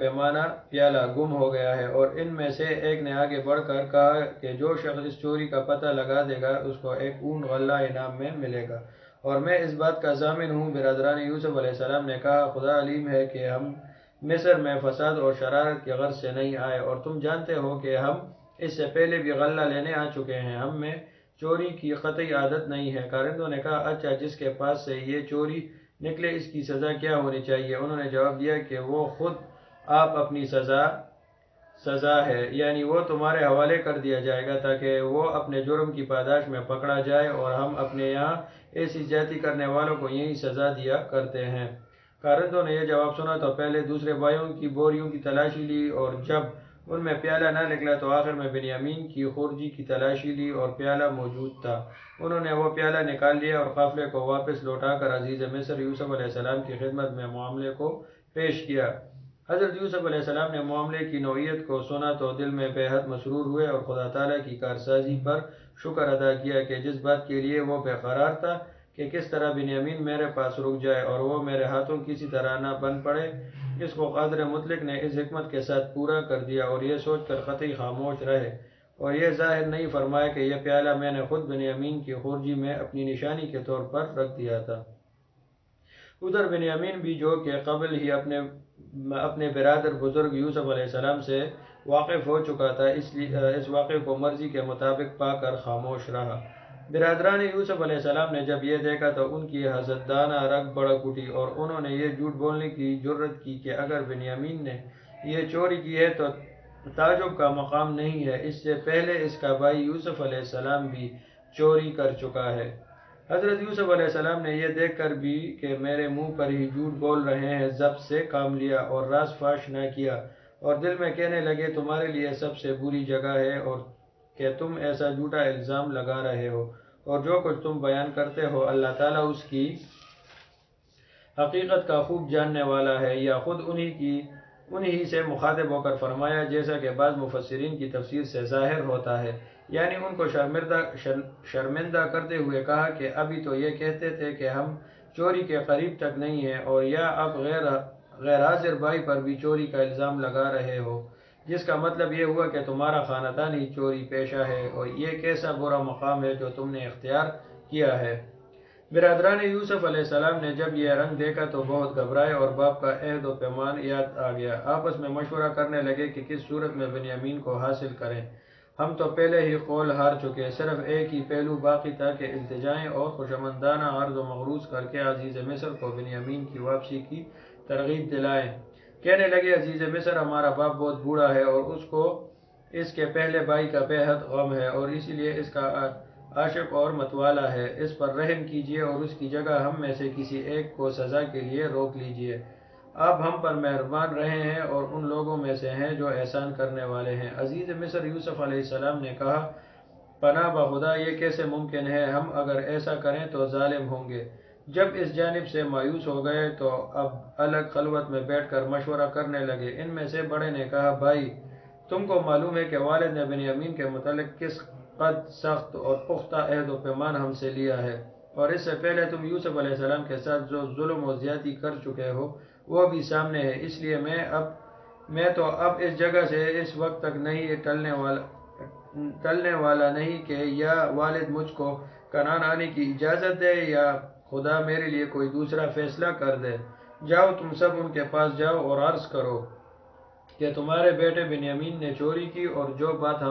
پیالہ گم ہو گیا ہے، اور ان میں سے ایک نے آگے بڑھ کر کہا کہ جو شخص اس چوری کا پتہ لگا دے گا اس کو ایک اونٹ غلہ انعام میں ملے گا، اور میں اس بات کا ضامن ہوں۔ برادران یوسف علیہ السلام نے کہا، خدا علیم ہے کہ ہم مصر میں فساد اور شرارت کی غرض سے نہیں آئے، اور تم جانتے ہو کہ ہم اس سے پہلے بھی غلہ لینے آ چکے ہیں، ہم میں چوری کی قطعی عادت نہیں ہے۔ کارندوں نے کہا، اچھا، جس کے پاس سے یہ چوری نکلے اس کی سزا کیا ہونی چاہیے؟ انہوں نے جواب دیا کہ وہ خود آپ اپنی سزا سزا ہے، یعنی وہ تمہارے حوالے کر دیا جائے گا تاکہ وہ اپنے جرم کی پاداش میں پکڑا جائے، اور ہم اپنے یہاں ایسی زیادتی کرنے والوں کو یہی سزا دیا کرتے ہیں۔ کارندوں نے یہ جواب سنا تو پہلے دوسرے بھائیوں کی بوریوں کی تلاشی لی، اور جب ان میں پیالہ نہ نکلا تو آخر میں بنیامین کی خورجی کی تلاشی لی اور پیالہ موجود تھا۔ انہوں نے وہ پیالہ نکال لیا اور قافلے کو واپس لوٹا کر عزیز مصر یوسف علیہ السلام کی خدمت میں معاملے کو پیش کیا۔ حضرت یوسف علیہ السلام نے معاملے کی نوعیت کو سنا تو دل میں بے حد مسرور ہوئے اور خدا تعالیٰ کی کارسازی پر شکر ادا کیا کہ جس بات کے لیے وہ بے قرار تھا کہ کس طرح بنیامین میرے پاس رک جائے اور وہ میرے ہاتھوں کسی طرح نہ بن پڑے، اس کو قادر مطلق نے اس حکمت کے ساتھ پورا کر دیا، اور یہ سوچ کر قطعی خاموش رہے اور یہ ظاہر نہیں فرمایا کہ یہ پیالہ میں نے خود بنیامین کی خورجی میں اپنی نشانی کے طور پر رکھ دیا تھا۔ ادھر بنیامین بھی جو کہ قبل ہی اپنے برادر بزرگ یوسف علیہ السلام سے واقف ہو چکا تھا، اس واقعے کو مرضی کے مطابق پا کر خاموش رہا۔ برادران یوسف علیہ السلام نے جب یہ دیکھا تو ان کی حسدانہ رگ بڑک اٹھی، اور انہوں نے یہ جھوٹ بولنے کی جرت کی کہ اگر بنیامین نے یہ چوری کی ہے تو تعجب کا مقام نہیں ہے، اس سے پہلے اس کا بھائی یوسف علیہ السلام بھی چوری کر چکا ہے۔ حضرت یوسف علیہ السلام نے یہ دیکھ کر بھی کہ میرے منہ پر ہی جھوٹ بول رہے ہیں، ضبط سے کام لیا اور راز فاش نہ کیا، اور دل میں کہنے لگے تمہارے لیے سب سے بری جگہ ہے اور کہ تم ایسا جھوٹا الزام لگا رہے ہو، اور جو کچھ تم بیان کرتے ہو اللہ تعالیٰ اس کی حقیقت کا خوب جاننے والا ہے، یا خود انہی سے مخاطب ہو کر فرمایا جیسا کہ بعض مفسرین کی تفسیر سے ظاہر ہوتا ہے، یعنی ان کو شرمندہ کرتے ہوئے کہا کہ ابھی تو یہ کہتے تھے کہ ہم چوری کے قریب تک نہیں ہیں، اور یا اب غیر حاضر بھائی پر بھی چوری کا الزام لگا رہے ہو، جس کا مطلب یہ ہوا کہ تمہارا خاندان ہی چوری پیشہ ہے، اور یہ کیسا برا مقام ہے جو تم نے اختیار کیا ہے۔ برادران یوسف علیہ السلام نے جب یہ رنگ دیکھا تو بہت گھبرائے اور باپ کا عہد و پیمان یاد آ گیا۔ آپس میں مشورہ کرنے لگے کہ کس صورت میں بنیامین کو حاصل کریں۔ ہم تو پہلے ہی قول ہار چکے، صرف ایک ہی پہلو باقی تھا کہ التجائیں اور خوشامدانہ عرض و مغروض کر کے عزیز مصر کو بنیامین کی واپسی کی ترغیب دلائیں۔ کہنے لگے عزیز مصر ہمارا باپ بہت بوڑھا ہے اور اس کو اس کے پہلے بھائی کا بے حد غم ہے، اور اسی لیے اس کا عاشق اور متوالا ہے، اس پر رحم کیجیے اور اس کی جگہ ہم میں سے کسی ایک کو سزا کے لیے روک لیجیے۔ آپ ہم پر مہربان رہے ہیں اور ان لوگوں میں سے ہیں جو احسان کرنے والے ہیں۔ عزیز مصر یوسف علیہ السلام نے کہا پناہ بخدا یہ کیسے ممکن ہے، ہم اگر ایسا کریں تو ظالم ہوں گے۔ جب اس جانب سے مایوس ہو گئے تو اب الگ خلوت میں بیٹھ کر مشورہ کرنے لگے۔ ان میں سے بڑے نے کہا بھائی تم کو معلوم ہے کہ والد نے بنیامین کے متعلق کس قد سخت اور پختہ عہد و پیمان ہم سے لیا ہے، اور اس سے پہلے تم یوسف علیہ السلام کے ساتھ جو ظلم و زیادتی کر چکے ہو وہ بھی سامنے ہے، اس لیے میں تو اب اس جگہ سے اس وقت تک نہیں ٹلنے والا نہیں کہ یا والد مجھ کو کنعان آنے کی اجازت دے یا خدا میرے لیے کوئی دوسرا فیصلہ کر دے۔ جاؤ تم سب ان کے پاس جاؤ اور عرض کرو کہ تمہارے بیٹے بنیامین نے چوری کی، اور جو بات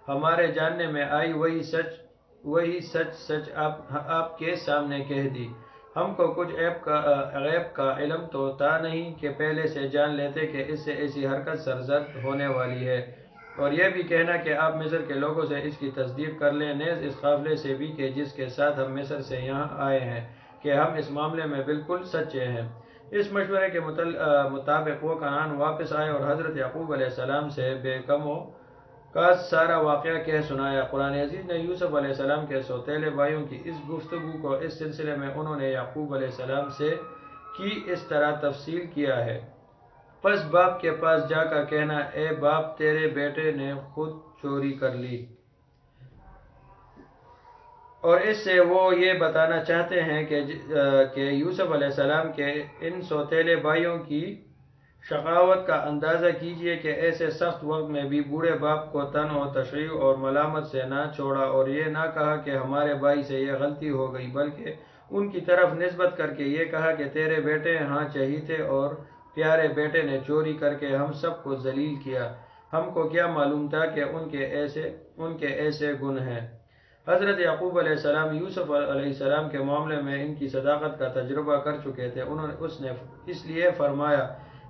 ہمارے جاننے میں آئی وہی سچ آپ کے سامنے کہہ دی۔ ہم کو کچھ غیب کا علم تو تھا نہیں کہ پہلے سے جان لیتے کہ اس سے ایسی حرکت سرزد ہونے والی ہے، اور یہ بھی کہنا کہ آپ مصر کے لوگوں سے اس کی تصدیق کر لیں، نیز اس قافلے سے بھی کہ جس کے ساتھ ہم مصر سے یہاں آئے ہیں کہ ہم اس معاملے میں بالکل سچے ہیں۔ اس مشورے کے مطابق وہ کنعان واپس آئے اور حضرت یعقوب علیہ السلام سے بے کم و کا سارا واقعہ کہہ سنایا۔ قرآن عزیز نے یوسف علیہ السلام کے سوتیلے بھائیوں کی اس گفتگو کو اس سلسلے میں انہوں نے یعقوب علیہ السلام سے کی اس طرح تفصیل کیا ہے۔ پس باپ کے پاس جا کر کہنا اے باپ تیرے بیٹے نے خود چوری کر لی، اور اس سے وہ یہ بتانا چاہتے ہیں کہ یوسف علیہ السلام کے ان سوتیلے بھائیوں کی شقاوت کا اندازہ کیجئے کہ ایسے سخت وقت میں بھی بوڑھے باپ کو تن و تشریح اور ملامت سے نہ چھوڑا، اور یہ نہ کہا کہ ہمارے بھائی سے یہ غلطی ہو گئی، بلکہ ان کی طرف نسبت کر کے یہ کہا کہ تیرے بیٹے ہاں چہیتے اور پیارے بیٹے نے چوری کر کے ہم سب کو ذلیل کیا، ہم کو کیا معلوم تھا کہ ان کے ایسے گن ہیں۔ حضرت یعقوب علیہ السلام یوسف علیہ السلام کے معاملے میں ان کی صداقت کا تجربہ کر چکے تھے، اس نے اس لیے فرمایا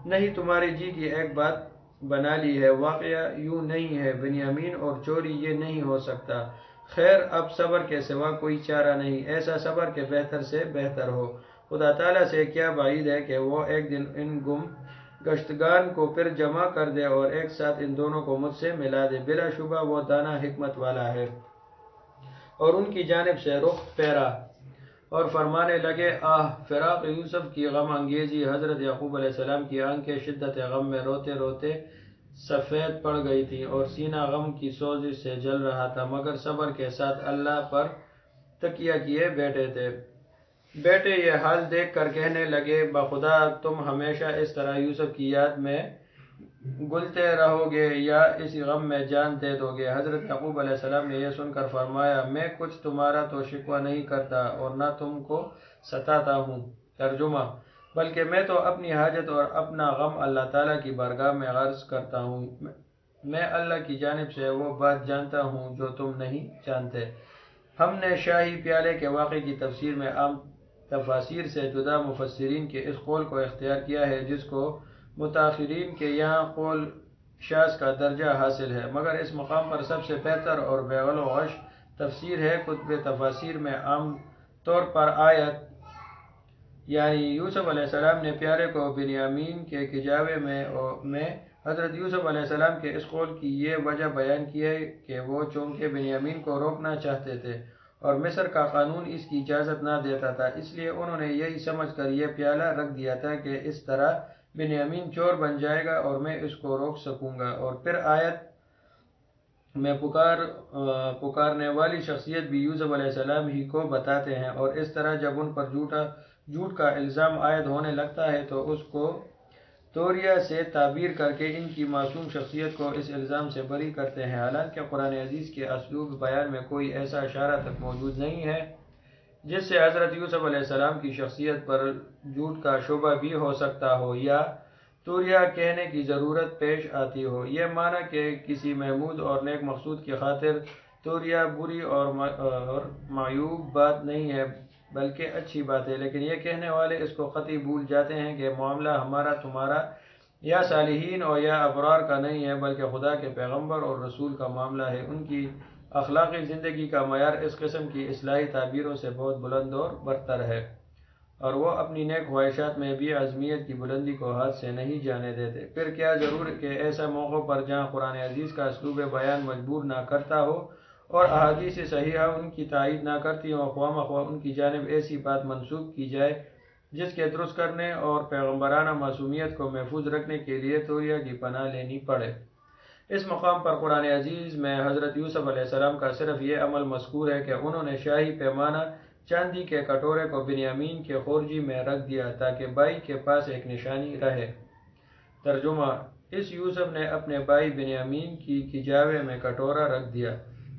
نہیں تمہاری جی کی ایک بات بنا لی ہے۔ واقعہ یوں نہیں ہے، بنیامین اور چوری یہ نہیں ہو سکتا۔ خیر اب صبر کے سوا کوئی چارہ نہیں، ایسا صبر کے بہتر سے بہتر ہو۔ خدا تعالیٰ سے کیا بعید ہے کہ وہ ایک دن ان گم گشتگان کو پھر جمع کر دے اور ایک ساتھ ان دونوں کو مجھ سے ملا دے۔ بلا شبہ وہ دانا حکمت والا ہے۔ اور ان کی جانب سے رخ پھیرا اور فرمانے لگے، آہ فراق یوسف کی غم انگیزی۔ حضرت یعقوب علیہ السلام کی آنکھیں شدت غم میں روتے روتے سفید پڑ گئی تھیں اور سینہ غم کی سوزش سے جل رہا تھا، مگر صبر کے ساتھ اللہ پر تکیہ کیے بیٹھے تھے۔ بیٹے یہ حال دیکھ کر کہنے لگے، بخدا تم ہمیشہ اس طرح یوسف کی یاد میں گلتے رہو گے یا اسی غم میں جان دے دو گے؟ حضرت یعقوب علیہ السلام نے یہ سن کر فرمایا، میں کچھ تمہارا تو شکوہ نہیں کرتا اور نہ تم کو ستاتا ہوں۔ ترجمہ، بلکہ میں تو اپنی حاجت اور اپنا غم اللہ تعالیٰ کی بارگاہ میں عرض کرتا ہوں۔ میں اللہ کی جانب سے وہ بات جانتا ہوں جو تم نہیں جانتے۔ ہم نے شاہی پیالے کے واقعے کی تفسیر میں عام تفاسیر سے جدا مفسرین کے اس قول کو اختیار کیا ہے جس کو متاخرین کے یہاں قول شاذ کا درجہ حاصل ہے، مگر اس مقام پر سب سے بہتر اور بے غل و غش تفسیر ہے۔ کتب تفاسیر میں عام طور پر آیت یعنی یوسف علیہ السلام نے پیارے کو بنیامین کے کجاوے میں حضرت یوسف علیہ السلام کے اس قول کی یہ وجہ بیان کی ہے کہ وہ چونکہ بنیامین کو روکنا چاہتے تھے اور مصر کا قانون اس کی اجازت نہ دیتا تھا، اس لیے انہوں نے یہی سمجھ کر یہ پیالہ رکھ دیا تھا کہ اس طرح بنیامین چور بن جائے گا اور میں اس کو روک سکوں گا۔ اور پھر آیت میں پکارنے والی شخصیت بھی یوسف علیہ السلام ہی کو بتاتے ہیں، اور اس طرح جب ان پر جھوٹ کا الزام عائد ہونے لگتا ہے تو اس کو توریہ سے تعبیر کر کے ان کی معصوم شخصیت کو اس الزام سے بری کرتے ہیں، حالانکہ قرآن عزیز کے اسلوب بیان میں کوئی ایسا اشارہ تک موجود نہیں ہے جس سے حضرت یوسف علیہ السلام کی شخصیت پر جھوٹ کا شبہ بھی ہو سکتا ہو یا توریہ کہنے کی ضرورت پیش آتی ہو۔ یہ معنی کہ کسی محمود اور نیک مقصود کی خاطر توریہ بری اور معیوب بات نہیں ہے بلکہ اچھی بات ہے، لیکن یہ کہنے والے اس کو قطعی بھول جاتے ہیں کہ معاملہ ہمارا تمہارا یا صالحین اور یا ابرار کا نہیں ہے بلکہ خدا کے پیغمبر اور رسول کا معاملہ ہے۔ ان کی اخلاقی زندگی کا معیار اس قسم کی اصلاحی تعبیروں سے بہت بلند اور برتر ہے، اور وہ اپنی نیک خواہشات میں بھی عظمیت کی بلندی کو ہاتھ سے نہیں جانے دیتے۔ پھر کیا ضرور کہ ایسا موقع پر جہاں قرآن عزیز کا اسلوب بیان مجبور نہ کرتا ہو اور احادیث صحیحہ ان کی تائید نہ کرتی ہوں، خواہ مخواہ ان کی جانب ایسی بات منسوب کی جائے جس کے درست کرنے اور پیغمبرانہ معصومیت کو محفوظ رکھنے کے لیے توریہ کی پناہ لینی پڑے۔ اس مقام پر قرآن عزیز میں حضرت یوسف علیہ السلام کا صرف یہ عمل مذکور ہے کہ انہوں نے شاہی پیمانہ چاندی کے کٹورے کو بنیامین کے خورجی میں رکھ دیا تاکہ بھائی کے پاس ایک نشانی رہے۔ ترجمہ، اس یوسف نے اپنے بھائی بنیامین کی کجاوے میں کٹورا رکھ دیا۔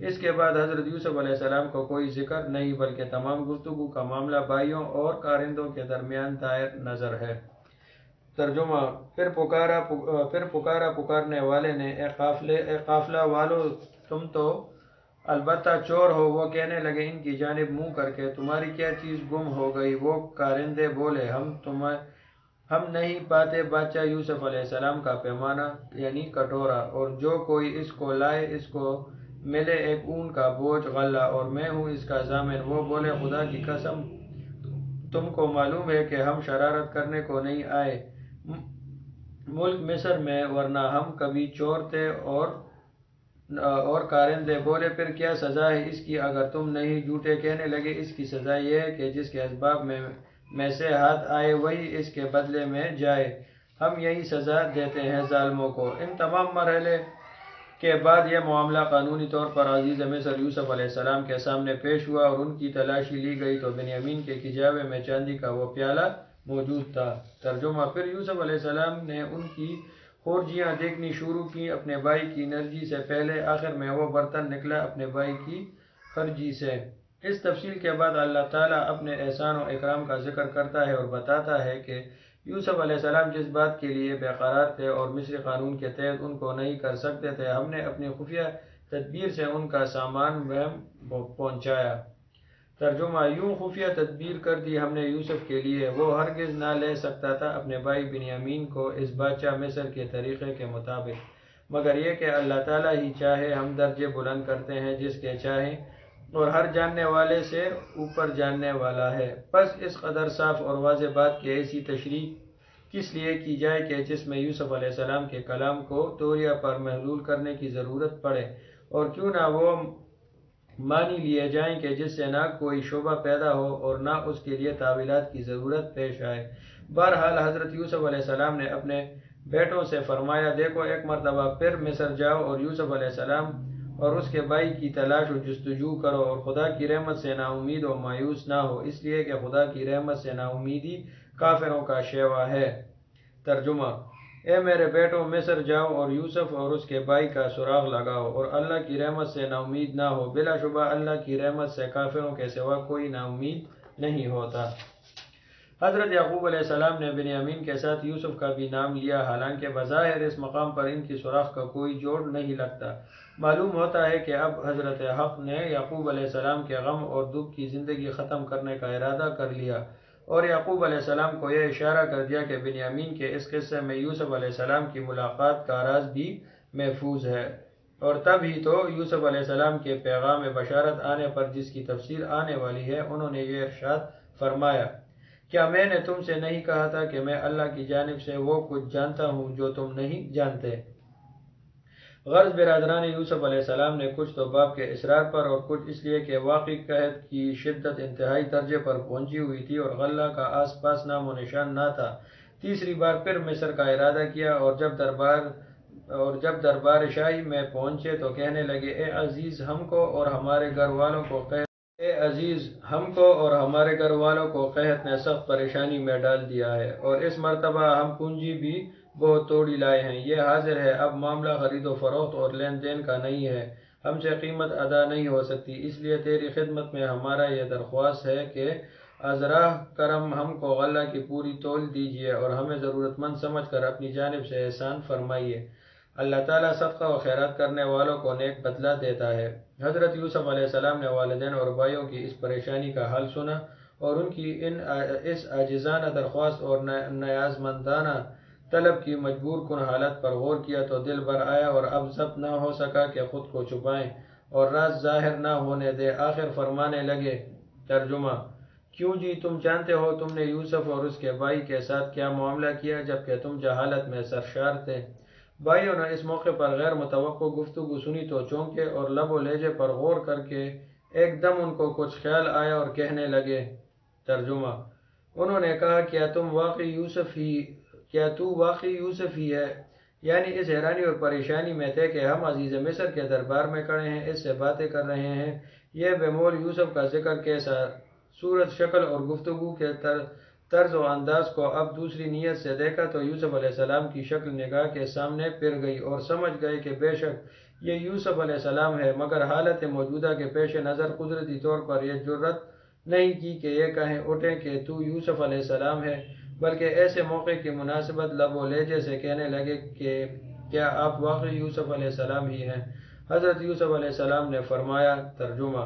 اس کے بعد حضرت یوسف علیہ السلام کو کوئی ذکر نہیں بلکہ تمام گفتگو کا معاملہ بھائیوں اور کارندوں کے درمیان دائر نظر ہے۔ ترجمہ، پھر پکارا پکارنے والے نے، اے قافلہ والو تم تو البتہ چور ہو۔ وہ کہنے لگے ان کی جانب منہ کر کے، تمہاری کیا چیز گم ہو گئی؟ وہ کارندے بولے، ہم نہیں پاتے بادشاہ یوسف علیہ السلام کا پیمانہ یعنی کٹورا، اور جو کوئی اس کو لائے اس کو ملے ایک اون کا بوجھ غلہ، اور میں ہوں اس کا ضامن۔ وہ بولے، خدا کی قسم تم کو معلوم ہے کہ ہم شرارت کرنے کو نہیں آئے ملک مصر میں، ورنہ ہم کبھی چور تھے۔ اور کارندے بولے، پھر کیا سزا ہے اس کی اگر تم نہیں جھوٹے؟ کہنے لگے، اس کی سزا یہ ہے کہ جس کے اسباب میں سے ہاتھ آئے وہی اس کے بدلے میں جائے، ہم یہی سزا دیتے ہیں ظالموں کو۔ ان تمام مرحلے کے بعد یہ معاملہ قانونی طور پر عزیز مصر یوسف علیہ السلام کے سامنے پیش ہوا اور ان کی تلاشی لی گئی تو بنیامین کے کجاوے میں چاندی کا وہ پیالہ موجود تھا۔ ترجمہ، پھر یوسف علیہ السلام نے ان کی خورجیاں دیکھنی شروع کی اپنے بھائی کی نرجی سے پہلے، آخر میں وہ برتن نکلا اپنے بھائی کی خرجی سے۔ اس تفصیل کے بعد اللہ تعالیٰ اپنے احسان و اکرام کا ذکر کرتا ہے اور بتاتا ہے کہ یوسف علیہ السلام جس بات کے لیے بے قرار تھے اور مصری قانون کے تحت ان کو نہیں کر سکتے تھے، ہم نے اپنی خفیہ تدبیر سے ان کا سامان وہم پہنچایا۔ ترجمہ: یوں خفیہ تدبیر کر دی ہم نے یوسف کے لیے، وہ ہرگز نہ لے سکتا تھا اپنے بھائی بنیامین کو اس بادشاہ مصر کے طریقے کے مطابق، مگر یہ کہ اللہ تعالیٰ ہی چاہے ہم درجے بلند کرتے ہیں جس کے چاہیں، اور ہر جاننے والے سے اوپر جاننے والا ہے۔ پس اس قدر صاف اور واضح بات کی ایسی تشریح کس لیے کی جائے کہ جس میں یوسف علیہ السلام کے کلام کو طوریہ پر محلول کرنے کی ضرورت پڑے، اور کیوں نہ وہ مانی لیے جائیں کہ جس سے نہ کوئی شبہ پیدا ہو اور نہ اس کے لیے تاویلات کی ضرورت پیش آئے۔ بہرحال حضرت یوسف علیہ السلام نے اپنے بیٹوں سے فرمایا، دیکھو ایک مرتبہ پھر مصر جاؤ اور یوسف علیہ السلام اور اس کے بھائی کی تلاش و جستجو کرو، اور خدا کی رحمت سے نا امید و مایوس نہ ہو، اس لیے کہ خدا کی رحمت سے نا امیدی کافروں کا شیوا ہے۔ ترجمہ: اے میرے بیٹوں، مصر جاؤ اور یوسف اور اس کے بھائی کا سراغ لگاؤ، اور اللہ کی رحمت سے نا امید نہ ہو، بلا شبہ اللہ کی رحمت سے کافروں کے سوا کوئی نا امید نہیں ہوتا۔ حضرت یعقوب علیہ السلام نے بنیامین کے ساتھ یوسف کا بھی نام لیا، حالانکہ بظاہر اس مقام پر ان کی سراغ کا کوئی جوڑ نہیں لگتا۔ معلوم ہوتا ہے کہ اب حضرت حق نے یعقوب علیہ السلام کے غم اور دکھ کی زندگی ختم کرنے کا ارادہ کر لیا، اور یعقوب علیہ السلام کو یہ اشارہ کر دیا کہ بنیامین کے اس قصے میں یوسف علیہ السلام کی ملاقات کا راز بھی محفوظ ہے، اور تب ہی تو یوسف علیہ السلام کے پیغام بشارت آنے پر جس کی تفصیل آنے والی ہے، انہوں نے یہ ارشاد فرمایا، کیا میں نے تم سے نہیں کہا تھا کہ میں اللہ کی جانب سے وہ کچھ جانتا ہوں جو تم نہیں جانتے؟ غرض برادران یوسف علیہ السلام نے کچھ تو باپ کے اصرار پر، اور کچھ اس لیے کہ واقعی قحط کی شدت انتہائی درجے پر پہنچی ہوئی تھی اور غلہ کا آس پاس نام و نشان نہ تھا، تیسری بار پھر مصر کا ارادہ کیا، اور جب دربار شاہی میں پہنچے تو کہنے لگے، اے عزیز، ہم کو اور ہمارے گھر والوں کو قحط نے سخت پریشانی میں ڈال دیا ہے، اور اس مرتبہ ہم پونجی بھی بہت توڑی لائے ہیں، یہ حاضر ہے، اب معاملہ خرید و فروخت اور لین دین کا نہیں ہے، ہم سے قیمت ادا نہیں ہو سکتی، اس لیے تیری خدمت میں ہمارا یہ درخواست ہے کہ ازراہ کرم ہم کو غلہ کی پوری تول دیجیے، اور ہمیں ضرورت مند سمجھ کر اپنی جانب سے احسان فرمائیے، اللہ تعالیٰ صدقہ و خیرات کرنے والوں کو نیک بدلہ دیتا ہے۔ حضرت یوسف علیہ السلام نے والدین اور بھائیوں کی اس پریشانی کا حل سنا، اور ان کی اس عاجزانہ درخواست اور نیازمندانہ طلب کی مجبور کن حالت پر غور کیا تو دل بھر آیا، اور اب ضبط نہ ہو سکا کہ خود کو چھپائیں اور راز ظاہر نہ ہونے دے، آخر فرمانے لگے۔ ترجمہ: کیوں جی، تم جانتے ہو تم نے یوسف اور اس کے بھائی کے ساتھ کیا معاملہ کیا جبکہ تم جہالت میں سرشار تھے۔ بھائیوں نے اس موقع پر غیر متوقع گفتگو سنی تو چونکے اور لب و لہجے پر غور کر کے ایک دم ان کو کچھ خیال آیا اور کہنے لگے۔ ترجمہ: انہوں نے کہا، کیا تو واقعی یوسف ہی ہے؟ یعنی اس حیرانی اور پریشانی میں تھے کہ ہم عزیز مصر کے دربار میں کھڑے ہیں، اس سے باتیں کر رہے ہیں، یہ بے مول یوسف کا ذکر کیسا؟ صورت، شکل اور گفتگو کے طرز و انداز کو اب دوسری نیت سے دیکھا تو یوسف علیہ السلام کی شکل نگاہ کے سامنے پھر گئی، اور سمجھ گئے کہ بے شک یہ یوسف علیہ السلام ہے، مگر حالت موجودہ کے پیش نظر قدرتی طور پر یہ جرأت نہیں کی کہ یہ کہیں اٹھیں کہ تو یوسف علیہ السلام ہے، بلکہ ایسے موقع کی مناسبت لب و لہجے سے کہنے لگے کہ کیا آپ واقعی یوسف علیہ السلام ہی ہیں؟ حضرت یوسف علیہ السلام نے فرمایا۔ ترجمہ: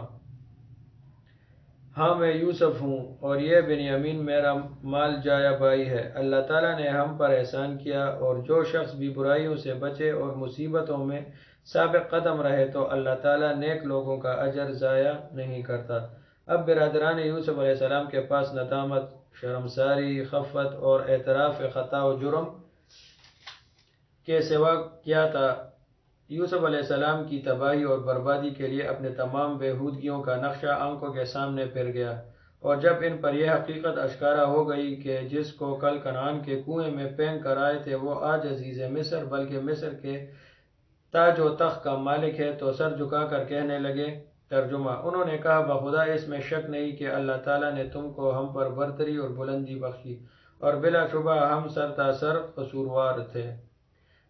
ہاں، میں یوسف ہوں، اور یہ بنیامین میرا مال جایا بھائی ہے۔ اللہ تعالیٰ نے ہم پر احسان کیا، اور جو شخص بھی برائیوں سے بچے اور مصیبتوں میں ثابت قدم رہے تو اللہ تعالیٰ نیک لوگوں کا اجر ضائع نہیں کرتا۔ اب برادران یوسف علیہ السلام کے پاس ندامت، شرمساری، خفت اور اعتراف خطا و جرم کے سوا کیا تھا؟ یوسف علیہ السلام کی تباہی اور بربادی کے لیے اپنے تمام بےہودگیوں کا نقشہ آنکھوں کے سامنے پھر گیا، اور جب ان پر یہ حقیقت اشکارا ہو گئی کہ جس کو کل کنعان کے کنویں میں پھینک کر آئے تھے وہ آج عزیز مصر بلکہ مصر کے تاج و تخت کا مالک ہے، تو سر جھکا کر کہنے لگے۔ ترجمہ: انہوں نے کہا، بخدا اس میں شک نہیں کہ اللہ تعالیٰ نے تم کو ہم پر برتری اور بلندی بخشی، اور بلا شبہ ہم سرتاسر قصوروار تھے۔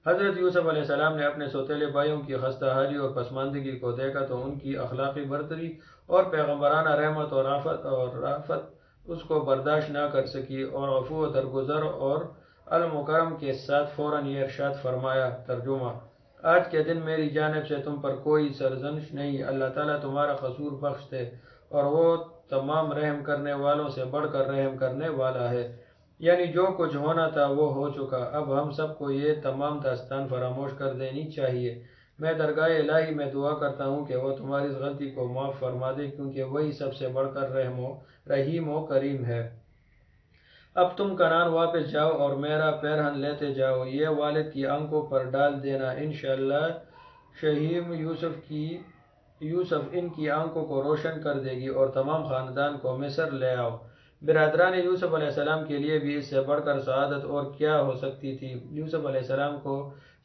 حضرت یوسف علیہ السلام نے اپنے سوتیلے بھائیوں کی خستہ حالی اور پسماندگی کو دیکھا تو ان کی اخلاقی برتری اور پیغمبرانہ رحمت اور رافت اس کو برداشت نہ کر سکی، اور عفو و درگزر اور علم و کرم کے ساتھ فوراً یہ ارشاد فرمایا۔ ترجمہ: آج کے دن میری جانب سے تم پر کوئی سرزنش نہیں، اللہ تعالیٰ تمہارا قصور بخش دے، اور وہ تمام رحم کرنے والوں سے بڑھ کر رحم کرنے والا ہے۔ یعنی جو کچھ ہونا تھا وہ ہو چکا، اب ہم سب کو یہ تمام داستان فراموش کر دینی چاہیے۔ میں درگاہ الہی میں دعا کرتا ہوں کہ وہ تمہاری اس غلطی کو معاف فرما دے، کیونکہ وہی سب سے بڑھ کر رحیم و کریم ہے۔ اب تم کنعان واپس جاؤ اور میرا پیرہن لیتے جاؤ، یہ والد کی آنکھوں پر ڈال دینا، انشاءاللہ شہیم یوسف ان کی آنکھوں کو روشن کر دے گی اور تمام خاندان کو مصر لے آؤ۔ برادران یوسف علیہ السلام کے لیے بھی اس سے بڑھ کر سعادت اور کیا ہو سکتی تھی۔ یوسف علیہ السلام کو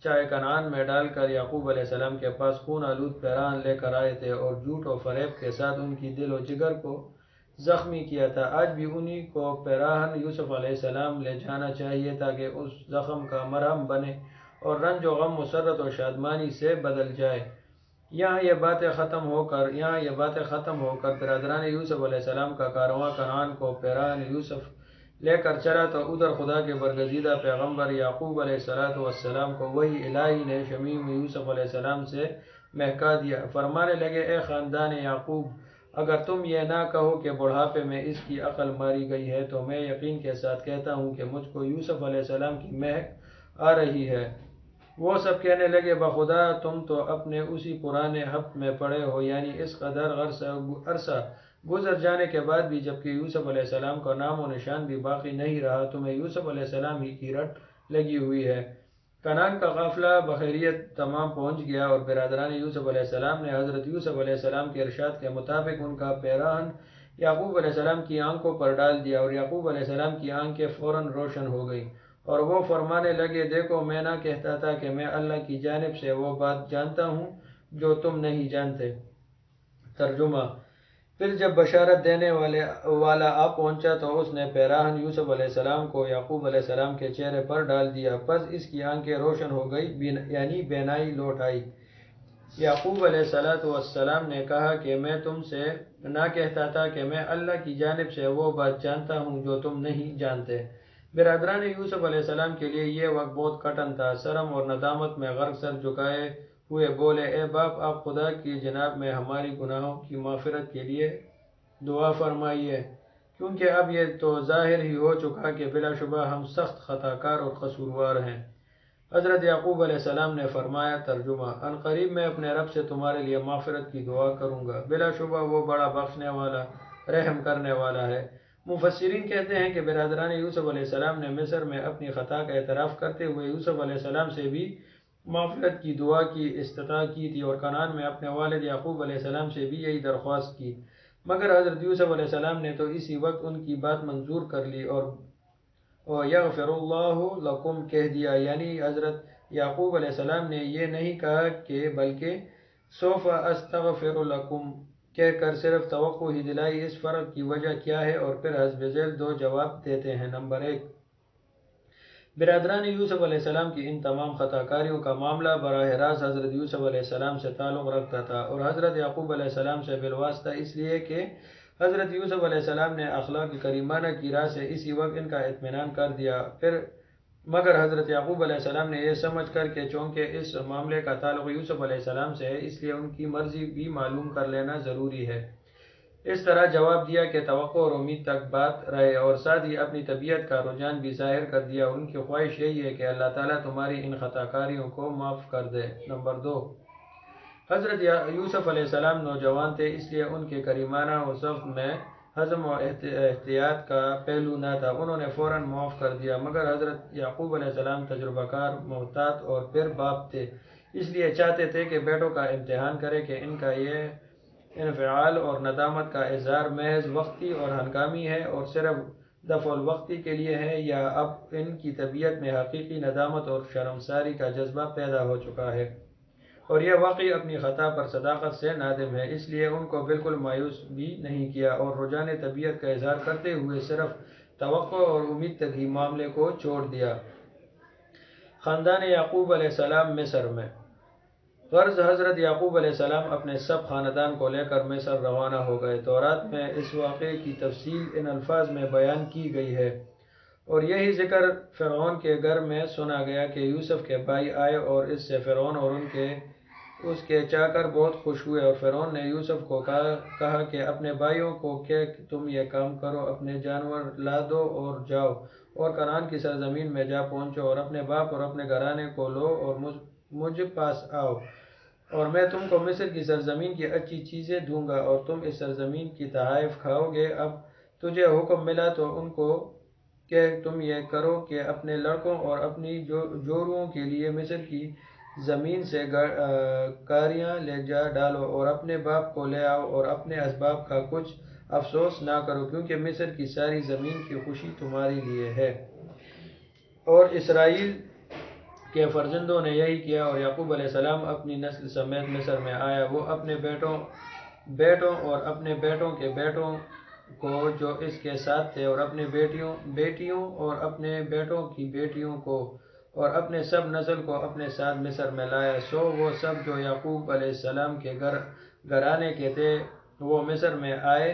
چائے کنعان میں ڈال کر یعقوب علیہ السلام کے پاس خون آلود پیراہن لے کر آئے تھے اور جھوٹ و فریب کے ساتھ ان کی دل و جگر کو زخمی کیا تھا۔ آج بھی انہی کو پیراہن یوسف علیہ السلام لے جانا چاہیے تاکہ اس زخم کا مرہم بنے اور رنج و غم مسرت و شادمانی سے بدل جائے۔ یہاں یہ باتیں ختم ہو کر برادران یوسف علیہ السلام کا کارواں کنعان کو پیراہن یوسف لے کر چلا تو ادھر خدا کے برگزیدہ پیغمبر یعقوب علیہ السلام کو وحی الہی نے شمیم یوسف علیہ السلام سے مہکا دیا۔ فرمانے لگے، اے خاندان یعقوب، اگر تم یہ نہ کہو کہ بڑھاپے میں اس کی عقل ماری گئی ہے تو میں یقین کے ساتھ کہتا ہوں کہ مجھ کو یوسف علیہ السلام کی مہک آ رہی ہے۔ وہ سب کہنے لگے، بخدا تم تو اپنے اسی پرانے حبت میں پڑے ہو، یعنی اس قدر عرصہ گزر جانے کے بعد بھی، جبکہ یوسف علیہ السلام کا نام و نشان بھی باقی نہیں رہا، تمہیں یوسف علیہ السلام ہی کی رٹ لگی ہوئی ہے۔ کنعان کا قافلہ بخیریت تمام پہنچ گیا اور برادران یوسف علیہ السلام نے حضرت یوسف علیہ السلام کے ارشاد کے مطابق ان کا پیراہن یعقوب علیہ السلام کی آنکھوں پر ڈال دیا اور یعقوب علیہ السلام کی آنکھیں فوراً روشن ہو گئیں اور وہ فرمانے لگے، دیکھو میں نہ کہتا تھا کہ میں اللہ کی جانب سے وہ بات جانتا ہوں جو تم نہیں جانتے۔ ترجمہ: پھر جب بشارت دینے والا آ پہنچا تو اس نے پیراہن یوسف علیہ السلام کو یعقوب علیہ السلام کے چہرے پر ڈال دیا، پس اس کی آنکھیں روشن ہو گئی، یعنی بینائی لوٹ آئی۔ یعقوب علیہ السلام نے کہا کہ میں تم سے نہ کہتا تھا کہ میں اللہ کی جانب سے وہ بات جانتا ہوں جو تم نہیں جانتے۔ برادران یوسف علیہ السلام کے لیے یہ وقت بہت کٹن تھا۔ شرم اور ندامت میں غرق سر جھکائے ہوئے بولے، اے باپ، آپ خدا کی جناب میں ہماری گناہوں کی مغفرت کے لیے دعا فرمائیے، کیونکہ اب یہ تو ظاہر ہی ہو چکا کہ بلا شبہ ہم سخت خطا کار اور قصوروار ہیں۔ حضرت یعقوب علیہ السلام نے فرمایا، ترجمہ: ان قریب میں اپنے رب سے تمہارے لیے مغفرت کی دعا کروں گا، بلا شبہ وہ بڑا بخشنے والا، رحم کرنے والا ہے۔ مفسرین کہتے ہیں کہ برادران یوسف علیہ السلام نے مصر میں اپنی خطا کا اعتراف کرتے ہوئے یوسف علیہ السلام سے بھی مغفرت کی دعا کی استدعا کی تھی اور کنعان میں اپنے والد یعقوب علیہ السلام سے بھی یہی درخواست کی، مگر حضرت یوسف علیہ السلام نے تو اسی وقت ان کی بات منظور کر لی اور یغفر اللہ لکم کہہ دیا، یعنی حضرت یعقوب علیہ السلام نے یہ نہیں کہا کہ بلکہ سوف استغفر لکم کہہ کر صرف توقع ہی دلائی۔ اس فرق کی وجہ کیا ہے؟ اور پھر حسب ذیل دو جواب دیتے ہیں۔ نمبر 1، برادران یوسف علیہ السلام کی ان تمام خطا کاریوں کا معاملہ براہ راست حضرت یوسف علیہ السلام سے تعلق رکھتا تھا اور حضرت یعقوب علیہ السلام سے بالواسطہ، اس لیے کہ حضرت یوسف علیہ السلام نے اخلاق کریمانہ کی راہ سے اسی وقت ان کا اطمینان کر دیا، مگر حضرت یعقوب علیہ السلام نے یہ سمجھ کر کہ چونکہ اس معاملے کا تعلق یوسف علیہ السلام سے ہے، اس لیے ان کی مرضی بھی معلوم کر لینا ضروری ہے، اس طرح جواب دیا کہ توقع اور امید تک بات رہے اور ساتھ ہی اپنی طبیعت کا رجحان بھی ظاہر کر دیا اور ان کی خواہش یہی ہے کہ اللہ تعالیٰ تمہاری ان خطا کاریوں کو معاف کر دے۔ نمبر 2، حضرت یوسف علیہ السلام نوجوان تھے، اس لیے ان کے کریمانہ وصف میں حزم و احتیاط کا پہلو نہ تھا، انہوں نے فوراً معاف کر دیا، مگر حضرت یعقوب علیہ السلام تجربہ کار، محتاط اور پھر باپ تھے، اس لیے چاہتے تھے کہ بیٹوں کا امتحان کرے کہ ان کا یہ انفعال اور ندامت کا اظہار محض وقتی اور ہنگامی ہے اور صرف دفع الوقتی کے لیے ہے، یا اب ان کی طبیعت میں حقیقی ندامت اور شرمساری کا جذبہ پیدا ہو چکا ہے اور یہ واقعی اپنی خطا پر صداقت سے نادم ہے۔ اس لیے ان کو بالکل مایوس بھی نہیں کیا اور رجحان طبیعت کا اظہار کرتے ہوئے صرف توقع اور امید تک ہی معاملے کو چھوڑ دیا۔ خاندان یعقوب علیہ السلام مصر میں۔ غرض حضرت یعقوب علیہ السلام اپنے سب خاندان کو لے کر مصر روانہ ہو گئے۔ تورات میں اس واقعے کی تفصیل ان الفاظ میں بیان کی گئی ہے، اور یہی ذکر فرعون کے گھر میں سنا گیا کہ یوسف کے بھائی آئے اور اس سے فرعون اور ان کے اس کے چاکر بہت خوش ہوئے اور فرعون نے یوسف کو کہا کہ اپنے بھائیوں کو کہ تم یہ کام کرو، اپنے جانور لا دو اور جاؤ اور کنعان کی سرزمین میں جا پہنچو اور اپنے باپ اور اپنے گھرانے کو لو اور مجھ پاس آؤ، اور میں تم کو مصر کی سرزمین کی اچھی چیزیں دوں گا اور تم اس سرزمین کی تحائف کھاؤ گے۔ اب تجھے حکم ملا تو ان کو کہ تم یہ کرو کہ اپنے لڑکوں اور اپنی جوڑوں کے لیے مصر کی زمین سے کاریاں لے جا ڈالو اور اپنے باپ کو لے آؤ اور اپنے اسباب کا کچھ افسوس نہ کرو، کیونکہ مصر کی ساری زمین کی خوشی تمہارے لیے ہے۔ اور اسرائیل کے فرزندوں نے یہی کیا، اور یعقوب علیہ السلام اپنی نسل سمیت مصر میں آیا، وہ اپنے بیٹوں اور اپنے بیٹوں کے بیٹوں کو جو اس کے ساتھ تھے، اور اپنے بیٹیوں اور اپنے بیٹوں کی بیٹیوں کو اور اپنے سب نسل کو اپنے ساتھ مصر میں لایا۔ سو وہ سب جو یعقوب علیہ السلام کے گھرانے کے تھے وہ مصر میں آئے،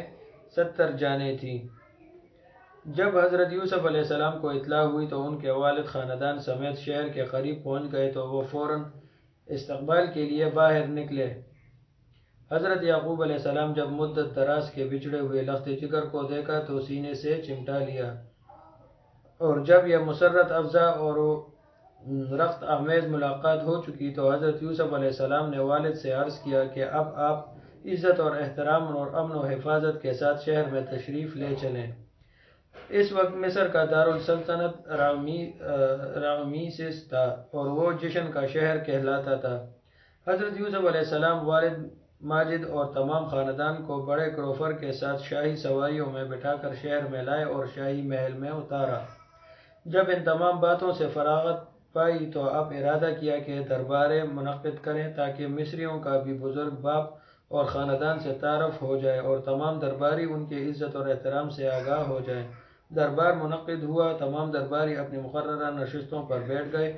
70 جانیں تھیں۔ جب حضرت یوسف علیہ السلام کو اطلاع ہوئی تو ان کے والد خاندان سمیت شہر کے قریب پہنچ گئے تو وہ فوراً استقبال کے لیے باہر نکلے۔ حضرت یعقوب علیہ السلام جب مدت دراز کے بچھڑے ہوئے لخت جگر کو دیکھا تو سینے سے چمٹا لیا، اور جب یہ مسرت افزا اور رخت آمیز ملاقات ہو چکی تو حضرت یوسف علیہ السلام نے والد سے عرض کیا کہ اب آپ عزت اور احترام اور امن و حفاظت کے ساتھ شہر میں تشریف لے چلیں۔ اس وقت مصر کا دارالسلطنت رامسیس تھا اور وہ جشن کا شہر کہلاتا تھا۔ حضرت یوسف علیہ السلام والد ماجد اور تمام خاندان کو بڑے کروفر کے ساتھ شاہی سواریوں میں بٹھا کر شہر میں لائے اور شاہی محل میں اتارا۔ جب ان تمام باتوں سے فراغت پائی تو اب ارادہ کیا کہ درباریں منعقد کریں تاکہ مصریوں کا بھی بزرگ باپ اور خاندان سے تعارف ہو جائے اور تمام درباری ان کے عزت اور احترام سے آگاہ ہو جائیں۔ دربار منعقد ہوا، تمام درباری اپنی مقررہ نشستوں پر بیٹھ گئے۔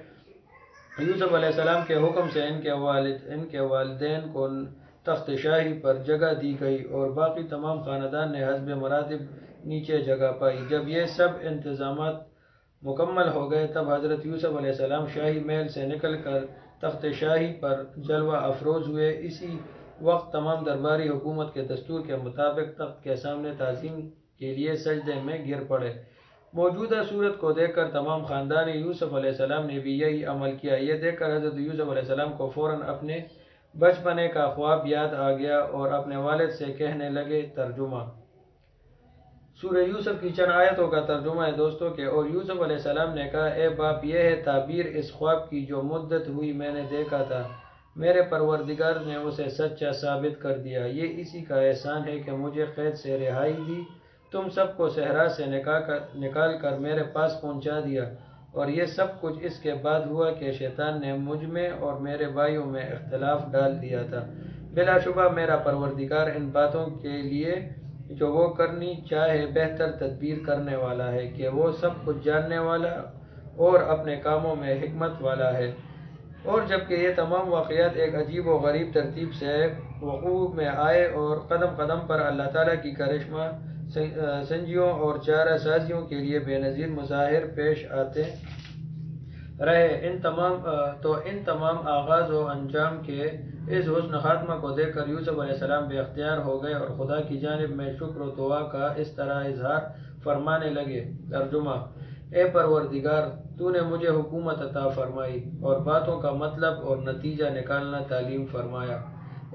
یوسف علیہ السلام کے حکم سے ان کے والدین کو تخت شاہی پر جگہ دی گئی اور باقی تمام خاندان نے حسب مراتب نیچے جگہ پائی۔ جب یہ سب انتظامات مکمل ہو گئے تب حضرت یوسف علیہ السلام شاہی محل سے نکل کر تخت شاہی پر جلوہ افروز ہوئے۔ اسی وقت تمام درباری حکومت کے دستور کے مطابق تخت کے سامنے تعظیم کے لیے سجدے میں گر پڑے۔ موجودہ صورت کو دیکھ کر تمام خاندان یوسف علیہ السلام نے بھی یہی عمل کیا۔ یہ دیکھ کر حضرت یوسف علیہ السلام کو فوراً اپنے بچپنے کا خواب یاد آ گیا اور اپنے والد سے کہنے لگے۔ ترجمہ سورہ یوسف کی چند آیتوں کا ترجمہ ہے دوستوں کہ اور یوسف علیہ السلام نے کہا، اے باپ، یہ ہے تعبیر اس خواب کی جو مدت ہوئی میں نے دیکھا تھا، میرے پروردگار نے اسے سچا ثابت کر دیا۔ یہ اسی کا احسان ہے کہ مجھے قید سے رہائی دی، تم سب کو صحرا سے نکال کر میرے پاس پہنچا دیا، اور یہ سب کچھ اس کے بعد ہوا کہ شیطان نے مجھ میں اور میرے بھائیوں میں اختلاف ڈال دیا تھا۔ بلا شبہ میرا پروردگار ان باتوں کے لیے جو وہ کرنی چاہے بہتر تدبیر کرنے والا ہے کہ وہ سب کچھ جاننے والا اور اپنے کاموں میں حکمت والا ہے۔ اور جبکہ یہ تمام واقعات ایک عجیب و غریب ترتیب سے وقوع میں آئے اور قدم قدم پر اللہ تعالیٰ کی کرشمہ سنجیوں اور چارہ سازیوں کے لیے بے نظیر مظاہر پیش آتے رہے، ان تمام آغاز و انجام کے اس حسن خاتمہ کو دیکھ کر یوسف علیہ السلام بے اختیار ہو گئے اور خدا کی جانب میں شکر و دعا کا اس طرح اظہار فرمانے لگے۔ ترجمہ اے پروردگار، تو نے مجھے حکومت عطا فرمائی اور باتوں کا مطلب اور نتیجہ نکالنا تعلیم فرمایا۔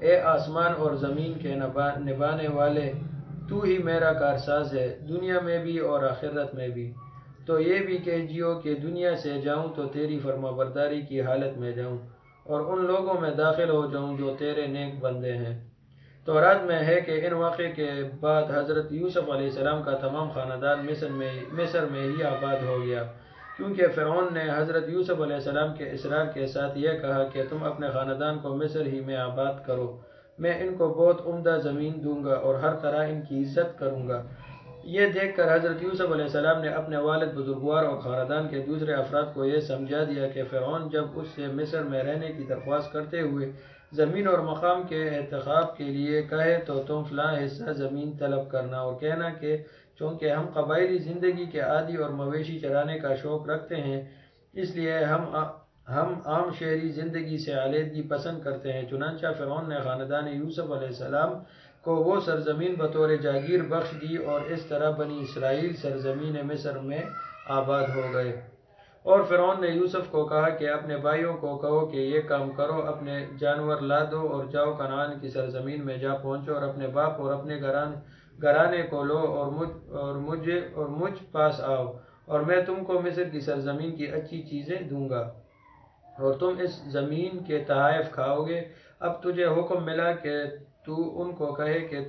اے آسمان اور زمین کے نبھانے والے، تو ہی میرا کارساز ہے، دنیا میں بھی اور آخرت میں بھی۔ تو یہ بھی کہجیو کہ دنیا سے جاؤں تو تیری فرما برداری کی حالت میں جاؤں اور ان لوگوں میں داخل ہو جاؤں جو تیرے نیک بندے ہیں۔ تورات میں ہے کہ ان واقعے کے بعد حضرت یوسف علیہ السلام کا تمام خاندان مصر میں ہی آباد ہو گیا، کیونکہ فرعون نے حضرت یوسف علیہ السلام کے اصرار کے ساتھ یہ کہا کہ تم اپنے خاندان کو مصر ہی میں آباد کرو، میں ان کو بہت عمدہ زمین دوں گا اور ہر طرح ان کی عزت کروں گا۔ یہ دیکھ کر حضرت یوسف علیہ السلام نے اپنے والد بزرگوار اور خاندان کے دوسرے افراد کو یہ سمجھا دیا کہ فرعون جب اس سے مصر میں رہنے کی درخواست کرتے ہوئے زمین اور مقام کے انتخاب کے لیے کہے تو تم فلاں حصہ زمین طلب کرنا اور کہنا کہ چونکہ ہم قبائلی زندگی کے عادی اور مویشی چرانے کا شوق رکھتے ہیں اس لیے ہم ہم عام شہری زندگی سے علیحدگی پسند کرتے ہیں۔ چنانچہ فرعون نے خاندان یوسف علیہ السلام کو وہ سرزمین بطور جاگیر بخش دی اور اس طرح بنی اسرائیل سرزمین مصر میں آباد ہو گئے۔ اور فرعون نے یوسف کو کہا کہ اپنے بھائیوں کو کہو کہ یہ کام کرو، اپنے جانور لا دو اور جاؤ کنعان کی سرزمین میں جا پہنچو اور اپنے باپ اور اپنے گھرانے کو لو اور مجھ پاس آؤ، اور میں تم کو مصر کی سرزمین کی اچھی چیزیں دوں گا اور تم اس زمین کے تحائف کھاؤ گے۔ اب تجھے حکم ملا کہ تو ان کو کہے کہ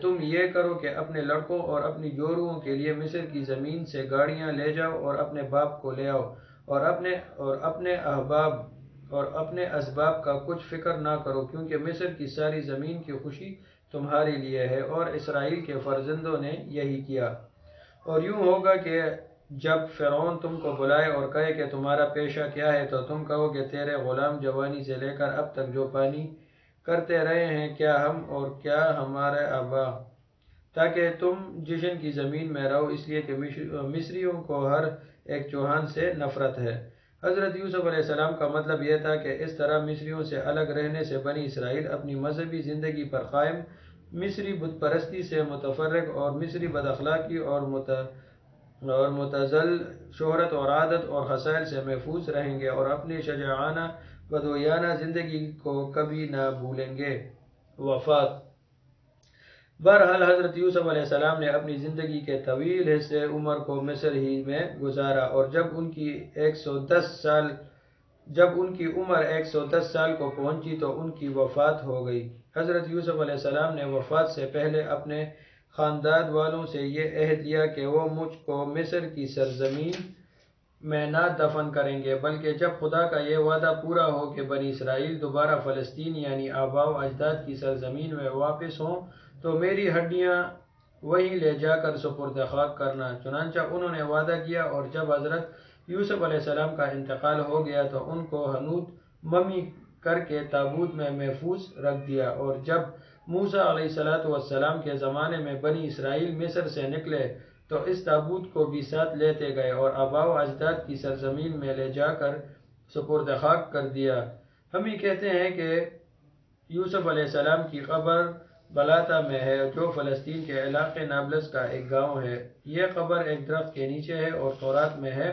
تم یہ کرو کہ اپنے لڑکوں اور اپنی جوروؤں کے لیے مصر کی زمین سے گاڑیاں لے جاؤ اور اپنے باپ کو لے آؤ، اور اپنے احباب اور اپنے اسباب کا کچھ فکر نہ کرو، کیونکہ مصر کی ساری زمین کی خوشی تمہارے لیے ہے۔ اور اسرائیل کے فرزندوں نے یہی کیا۔ اور یوں ہوگا کہ جب فرعون تم کو بلائے اور کہے کہ تمہارا پیشہ کیا ہے، تو تم کہو کہ تیرے غلام جوانی سے لے کر اب تک جو پانی کرتے رہے ہیں، کیا ہم اور کیا ہمارے آبا، تاکہ تم جشن کی زمین میں رہو، اس لیے کہ مصریوں کو ہر ایک چوہان سے نفرت ہے۔ حضرت یوسف علیہ السلام کا مطلب یہ تھا کہ اس طرح مصریوں سے الگ رہنے سے بنی اسرائیل اپنی مذہبی زندگی پر قائم، مصری بت پرستی سے متفرق اور مصری بد اخلاقی اور متزل شہرت اور عادت اور خصائل سے محفوظ رہیں گے اور اپنی شجاعانہ بدویانہ زندگی کو کبھی نہ بھولیں گے۔ وفات۔ بہرحال حضرت یوسف علیہ السلام نے اپنی زندگی کے طویل حصے عمر کو مصر ہی میں گزارا، اور جب ان کی عمر 110 سال کو پہنچی تو ان کی وفات ہو گئی۔ حضرت یوسف علیہ السلام نے وفات سے پہلے اپنے خاندان والوں سے یہ عہد لیا کہ وہ مجھ کو مصر کی سرزمین میں نہ دفن کریں گے، بلکہ جب خدا کا یہ وعدہ پورا ہو کہ بنی اسرائیل دوبارہ فلسطین یعنی آباء و اجداد کی سرزمین میں واپس ہوں تو میری ہڈیاں وہیں لے جا کر سپرد خاک کرنا۔ چنانچہ انہوں نے وعدہ کیا، اور جب حضرت یوسف علیہ السلام کا انتقال ہو گیا تو ان کو حنوط ممی کر کے تابوت میں محفوظ رکھ دیا۔ اور جب موسیٰ علیہ السلام کے زمانے میں بنی اسرائیل مصر سے نکلے تو اس تابوت کو بھی ساتھ لیتے گئے اور آباء و اجداد کی سرزمین میں لے جا کر سپرد خاک کر دیا۔ ہم ہی کہتے ہیں کہ یوسف علیہ السلام کی قبر بلاتا میں ہے، جو فلسطین کے علاقے نابلس کا ایک گاؤں ہے۔ یہ قبر ایک درخت کے نیچے ہے اور تورات میں ہے۔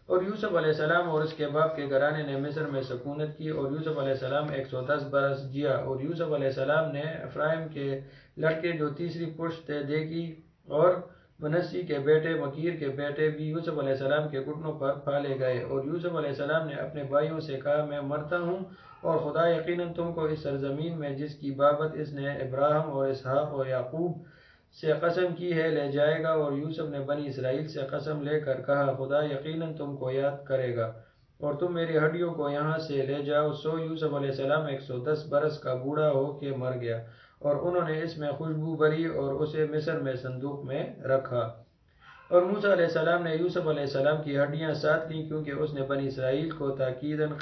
اور یوسف علیہ السلام اور اس کے باپ کے گھرانے نے مصر میں سکونت کی، اور یوسف علیہ السلام 110 برس جیا۔ اور یوسف علیہ السلام نے افرائیم کے لڑکے جو تیسری پشت تھے دیکھی، اور منسی کے بیٹے مکیر کے بیٹے بھی یوسف علیہ السلام کے گھٹنوں پر پھالے گئے۔ اور یوسف علیہ السلام نے اپنے بھائیوں سے کہا، میں مرتا ہوں، اور خدا یقیناً تم کو اس سرزمین میں جس کی بابت اس نے ابراہیم اور اسحاق اور یعقوب سے قسم کی ہے لے جائے گا۔ اور یوسف نے بنی اسرائیل سے قسم لے کر کہا، خدا یقیناً تم کو یاد کرے گا اور تم میری ہڈیوں کو یہاں سے لے جاؤ۔ سو یوسف علیہ السلام 110 برس کا بوڑھا ہو کے مر گیا، اور انہوں نے اس میں خوشبو بھری اور اسے مصر میں صندوق میں رکھا۔ اور موسیٰ علیہ السلام نے یوسف علیہ السلام کی ہڈیاں ساتھ لیں، کیونکہ اس نے بنی اسرائیل کو تاکیداً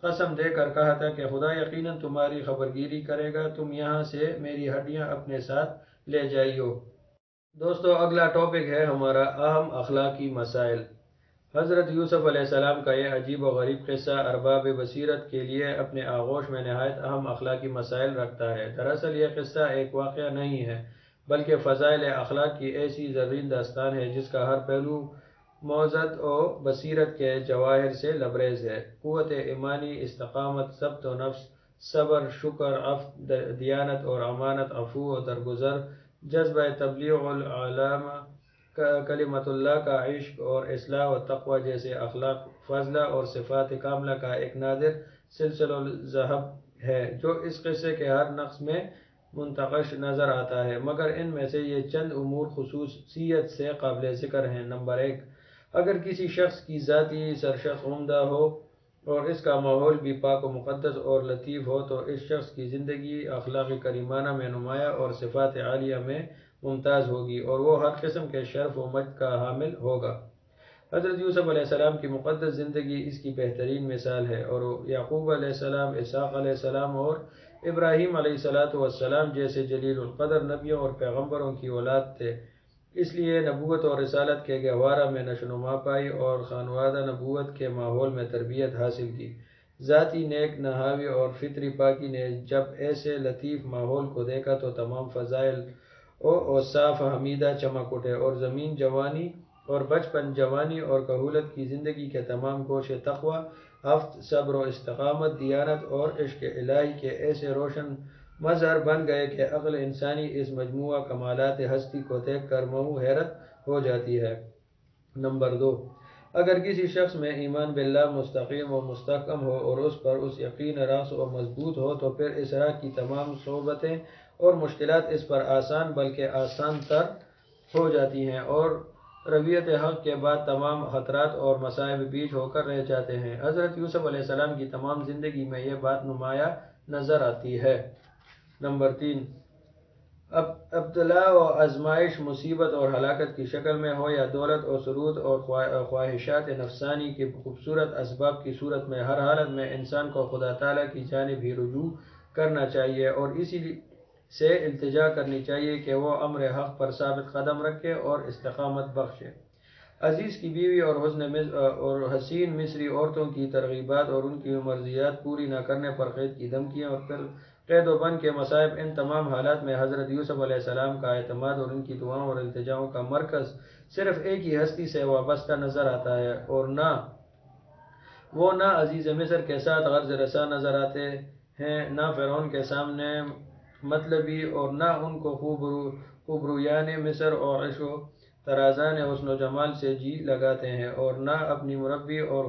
قسم دے کر کہا تھا کہ خدا یقیناً تمہاری خبرگیری کرے گا، تم یہاں سے میری ہڈیاں اپنے ساتھ لے جائیو۔ دوستو، اگلا ٹاپک ہے ہمارا اہم اخلاقی مسائل۔ حضرت یوسف علیہ السلام کا یہ عجیب و غریب قصہ ارباب بصیرت کے لیے اپنے آغوش میں نہایت اہم اخلاقی مسائل رکھتا ہے۔ دراصل یہ قصہ ایک واقعہ نہیں ہے، بلکہ فضائل اخلاق کی ایسی زرین داستان ہے جس کا ہر پہلو موعظت و بصیرت کے جواہر سے لبریز ہے۔ قوت ایمانی، استقامت، ضبط و نفس، صبر، شکر، عفو، دیانت اور امانت، عفو و درگزر، جذبہ تبلیغ العلم، کلمت اللہ کا عشق اور اصلاح و تقوی جیسے اخلاق فاضلہ اور صفات کاملہ کا ایک نادر سلسلہ ذہب ہے جو اس قصے کے ہر نقص میں منتقش نظر آتا ہے، مگر ان میں سے یہ چند امور خصوصیت سے قابل ذکر ہیں۔ نمبر 1، اگر کسی شخص کی ذاتی سرشت عمدہ ہو اور اس کا ماحول بھی پاک و مقدس اور لطیف ہو تو اس شخص کی زندگی اخلاق کریمانہ میں نمایاں اور صفات عالیہ میں ممتاز ہوگی، اور وہ ہر قسم کے شرف و مجد کا حامل ہوگا۔ حضرت یوسف علیہ السلام کی مقدس زندگی اس کی بہترین مثال ہے، اور یعقوب علیہ السلام، اسحاق علیہ السلام اور ابراہیم علیہ السلام جیسے جلیل القدر نبیوں اور پیغمبروں کی اولاد تھے۔ اس لیے نبوت اور رسالت کے گہوارہ میں نشوونما پائی اور خانوادہ نبوت کے ماحول میں تربیت حاصل کی۔ ذاتی نیک نہاوی اور فطری پاکی نے جب ایسے لطیف ماحول کو دیکھا تو تمام فضائل اوصاف حمیدہ چمک اٹھے اور زمین جوانی اور بچپن، جوانی اور کہولت کی زندگی کے تمام گوشے تقوی، ہفت، صبر و استقامت، دیانت اور عشق الہی کے ایسے روشن مظہر بن گئے کہ عقل انسانی اس مجموعہ کمالات ہستی کو دیکھ کر محو حیرت ہو جاتی ہے۔ نمبر 2، اگر کسی شخص میں ایمان باللہ مستقیم و مستحکم ہو اور اس پر یقین راسخ و مضبوط ہو تو پھر اس راہ کی تمام صعوبتیں اور مشکلات اس پر آسان بلکہ آسان تر ہو جاتی ہیں اور رویت حق کے بعد تمام خطرات اور مصائب بیچ ہو کر رہ جاتے ہیں۔ حضرت یوسف علیہ السلام کی تمام زندگی میں یہ بات نمایاں نظر آتی ہے۔ نمبر 3، ابتلا و آزمائش مصیبت اور ہلاکت کی شکل میں ہو یا دولت و سرود اور خواہشات نفسانی کے خوبصورت اسباب کی صورت میں، ہر حالت میں انسان کو خدا تعالیٰ کی جانب ہی رجوع کرنا چاہیے اور اسی سے التجا کرنی چاہیے کہ وہ امر حق پر ثابت قدم رکھے اور استقامت بخشے۔ عزیز کی بیوی اور حسین مصری عورتوں کی ترغیبات اور ان کی مرضیات پوری نہ کرنے پر قید کی دھمکیاں اور پھر قید و بند کے مصائب، ان تمام حالات میں حضرت یوسف علیہ السلام کا اعتماد اور ان کی دعاؤں اور التجاؤں کا مرکز صرف ایک ہی ہستی سے وابستہ نظر آتا ہے اور وہ نہ عزیز مصر کے ساتھ غرض رساں نظر آتے ہیں، نہ فرعون کے سامنے مطلبی اور نہ ان کو خوبرویان مصر اور عیش و ترازان حسن و جمال سے جی لگاتے ہیں اور نہ اپنی مربی اور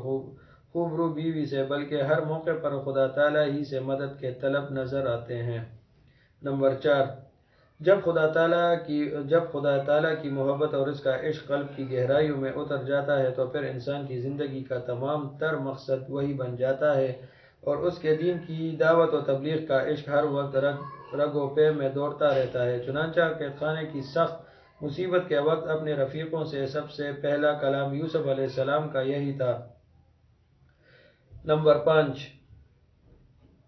خوبرو بیوی سے، بلکہ ہر موقع پر خدا تعالیٰ ہی سے مدد کے طلب نظر آتے ہیں۔ نمبر 4، جب خدا تعالیٰ کی محبت اور اس کا عشق قلب کی گہرائیوں میں اتر جاتا ہے تو پھر انسان کی زندگی کا تمام تر مقصد وہی بن جاتا ہے اور اس کے دین کی دعوت و تبلیغ کا عشق ہر وقت رگ و پے میں دوڑتا رہتا ہے۔ چنانچہ قید خانے کی سخت مصیبت کے وقت اپنے رفیقوں سے سب سے پہلا کلام یوسف علیہ السلام کا یہی تھا۔ نمبر 5،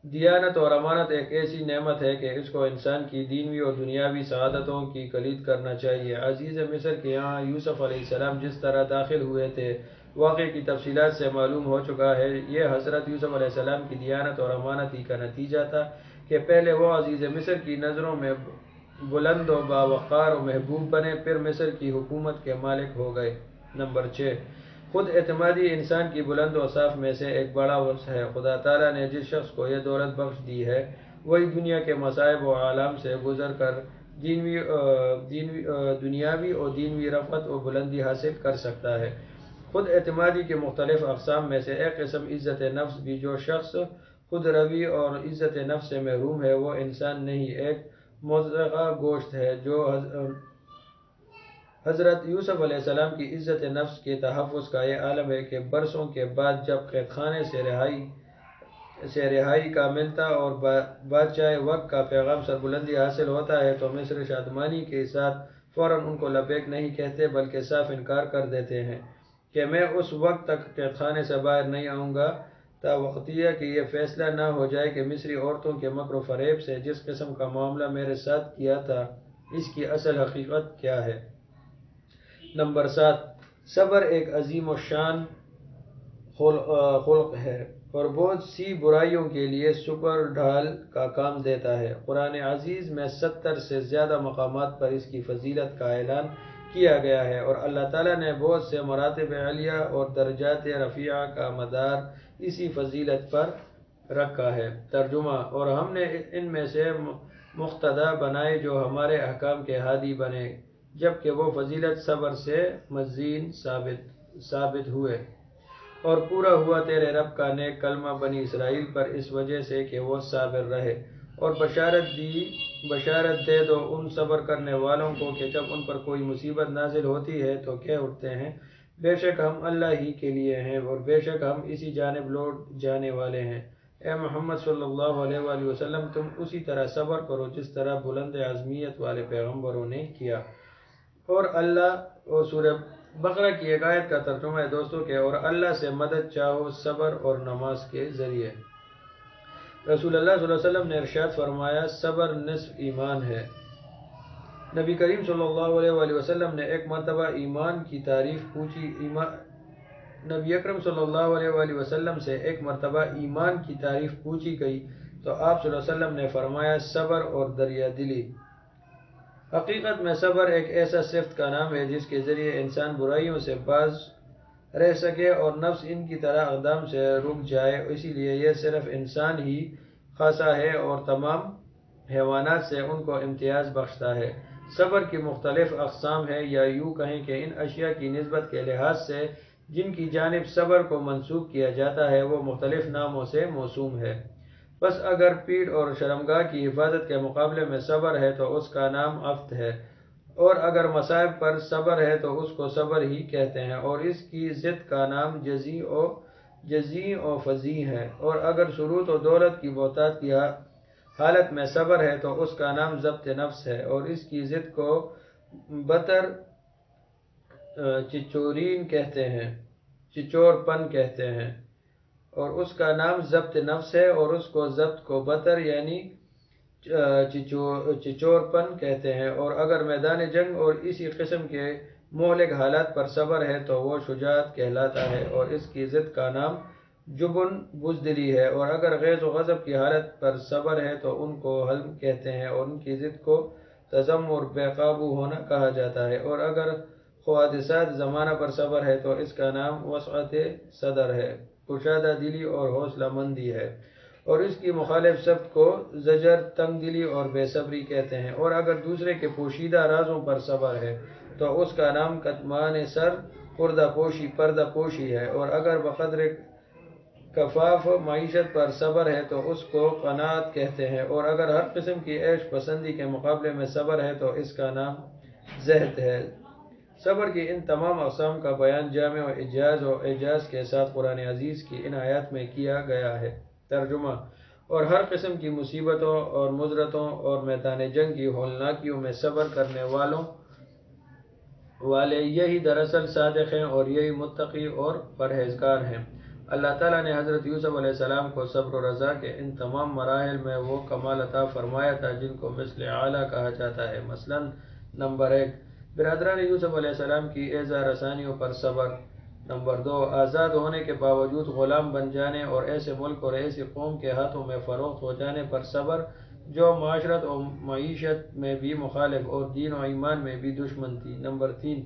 دیانت اور امانت ایک ایسی نعمت ہے کہ اس کو انسان کی دینوی اور دنیاوی سعادتوں کی کلید کرنا چاہیے۔ عزیز مصر کے یہاں یوسف علیہ السلام جس طرح داخل ہوئے تھے، واقعے کی تفصیلات سے معلوم ہو چکا ہے۔ یہ حضرت یوسف علیہ السلام کی دیانت اور امانت ہی کا نتیجہ تھا کہ پہلے وہ عزیز مصر کی نظروں میں بلند و باوقار و محبوب بنے، پھر مصر کی حکومت کے مالک ہو گئے۔ نمبر 6، خود اعتمادی انسان کی بلند اوصاف میں سے ایک بڑا وصف ہے۔ خدا تعالیٰ نے جس شخص کو یہ دولت بخش دی ہے وہی دنیا کے مصائب و آلام سے گزر کر دنیاوی اور دینوی رفعت و بلندی حاصل کر سکتا ہے۔ خود اعتمادی کے مختلف اقسام میں سے ایک قسم عزت نفس بھی، جو شخص خود روی اور عزت نفس سے محروم ہے وہ انسان نہیں، ایک مضغہ گوشت ہے۔ جو حضرت یوسف علیہ السلام کی عزت نفس کے تحفظ کا یہ عالم ہے کہ برسوں کے بعد جب قید خانے سے رہائی کا ملتا اور بادشاہ وقت کا پیغام سربلندی حاصل ہوتا ہے تو مصر شادمانی کے ساتھ فوراً ان کو لبیک نہیں کہتے بلکہ صاف انکار کر دیتے ہیں کہ میں اس وقت تک قید خانے سے باہر نہیں آؤں گا تا وقتیہ کہ یہ فیصلہ نہ ہو جائے کہ مصری عورتوں کے مکر و فریب سے جس قسم کا معاملہ میرے ساتھ کیا تھا اس کی اصل حقیقت کیا ہے۔ نمبر 7، صبر ایک عظیم الشان خلق ہے اور بہت سی برائیوں کے لیے سپر ڈھال کا کام دیتا ہے۔ قرآن عزیز میں 70 سے زیادہ مقامات پر اس کی فضیلت کا اعلان کیا گیا ہے اور اللہ تعالیٰ نے بہت سے مراتب عالیہ اور درجات رفیعہ کا مدار اسی فضیلت پر رکھا ہے۔ ترجمہ، اور ہم نے ان میں سے مقتدا بنائے جو ہمارے احکام کے ہادی بنے، جبکہ وہ فضیلت صبر سے مزین ثابت ہوئے اور پورا ہوا تیرے رب کا نیک کلمہ بنی اسرائیل پر اس وجہ سے کہ وہ صابر رہے، اور بشارت دے دو ان صبر کرنے والوں کو کہ جب ان پر کوئی مصیبت نازل ہوتی ہے تو کہہ اٹھتے ہیں بے شک ہم اللہ ہی کے لیے ہیں اور بے شک ہم اسی جانب لوٹ جانے والے ہیں۔ اے محمد صلی اللہ علیہ وآلہ وسلم، تم اسی طرح صبر کرو جس طرح بلند عزمیت والے پیغمبروں نے کیا۔ اور سورہ بقرہ کی ایک آیت کا ترجمہ ہے دوستوں کہ اور اللہ سے مدد چاہو صبر اور نماز کے ذریعے۔ رسول اللہ صلی اللہ علیہ وسلم نے ارشاد فرمایا، صبر نصف ایمان ہے۔ نبی کریم صلی اللہ علیہ وآلہ وسلم نے ایک مرتبہ ایمان کی تعریف پوچھی نبی اکرم صلی اللہ علیہ وآلہ وسلم سے ایک مرتبہ ایمان کی تعریف پوچھی گئی تو آپ صلی اللہ علیہ وسلم نے فرمایا صبر اور دریا دلی۔ حقیقت میں صبر ایک ایسا صفت کا نام ہے جس کے ذریعے انسان برائیوں سے باز رہ سکے اور نفس ان کی طرح اقدام سے رک جائے، اسی لیے یہ صرف انسان ہی خاصا ہے اور تمام حیوانات سے ان کو امتیاز بخشتا ہے۔ صبر کی مختلف اقسام ہیں، یا یوں کہیں کہ ان اشیاء کی نسبت کے لحاظ سے جن کی جانب صبر کو منسوب کیا جاتا ہے وہ مختلف ناموں سے موسوم ہے۔ بس اگر پیٹھ اور شرمگاہ کی حفاظت کے مقابلے میں صبر ہے تو اس کا نام عفت ہے، اور اگر مصائب پر صبر ہے تو اس کو صبر ہی کہتے ہیں، اور اس کی ضد کا نام جزی و فزی ہے، اور اگر سرورت و دولت کی بہتات کی حالت میں صبر ہے تو اس کا نام ضبط نفس ہے، اور اس کی ضد کو بطر چچورین کہتے ہیں، چچور پن کہتے ہیں، اور اس کا نام ضبط نفس ہے، اور اس کو ضبط کو بطر یعنی چچور پن کہتے ہیں، اور اگر میدان جنگ اور اسی قسم کے مہلک حالات پر صبر ہے تو وہ شجاعت کہلاتا ہے، اور اس کی ضد کا نام جبن بزدلی ہے، اور اگر غیظ و غضب کی حالت پر صبر ہے تو ان کو حلم کہتے ہیں، اور ان کی ضد کو تذمر بے قابو ہونا کہا جاتا ہے، اور اگر حوادثات زمانہ پر صبر ہے تو اس کا نام وسعت صدر ہے، کشادہ دلی اور حوصلہ مندی ہے، اور اس کی مخالف سب کو زجر، تنگ دلی اور بے صبری کہتے ہیں، اور اگر دوسرے کے پوشیدہ رازوں پر صبر ہے تو اس کا نام کتمان سر، پردہ پوشی ہے، اور اگر بقدر کفاف معیشت پر صبر ہے تو اس کو قناعت کہتے ہیں، اور اگر ہر قسم کی عیش پسندی کے مقابلے میں صبر ہے تو اس کا نام زہد ہے۔ صبر کی ان تمام اقسام کا بیان جامع و اعجاز کے ساتھ قرآن عزیز کی ان آیات میں کیا گیا ہے۔ ترجمہ: اور ہر قسم کی مصیبتوں اور مضرتوں اور میدان جنگ کی ہولناکیوں میں صبر کرنے والے یہی دراصل صادق ہیں اور یہی متقی اور پرہیزگار ہیں۔ اللہ تعالیٰ نے حضرت یوسف علیہ السلام کو صبر و رضا کے ان تمام مراحل میں وہ کمال عطا فرمایا تھا جن کو مثل اعلیٰ کہا جاتا ہے۔ مثلاً نمبر 1، برادران یوسف علیہ السلام کی ایذا رسانیوں پر صبر۔ نمبر 2، آزاد ہونے کے باوجود غلام بن جانے اور ایسے ملک اور ایسی قوم کے ہاتھوں میں فروخت ہو جانے پر صبر جو معاشرت اور معیشت میں بھی مخالف اور دین و ایمان میں بھی دشمن تھی۔ نمبر 3،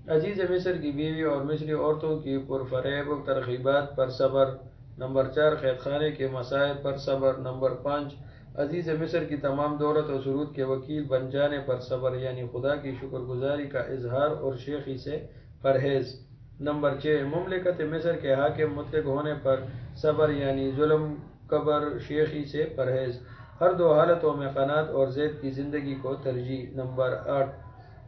عزیز مصر کی بیوی اور مصری عورتوں کی پرفریب ترغیبات پر صبر۔ نمبر 4، قید خانے کے مصائب پر صبر۔ نمبر 5، عزیز مصر کی تمام دولت و ثروت کے وکیل بن جانے پر صبر، یعنی خدا کی شکر گزاری کا اظہار اور شیخی سے پرہیز۔ نمبر 6، مملکت مصر کے حاکم مطلق ہونے پر صبر، یعنی ظلم، کبر، شیخی سے پرہیز۔ ہر دو حالتوں میں قناعت اور زید کی زندگی کو ترجیح۔ نمبر 8،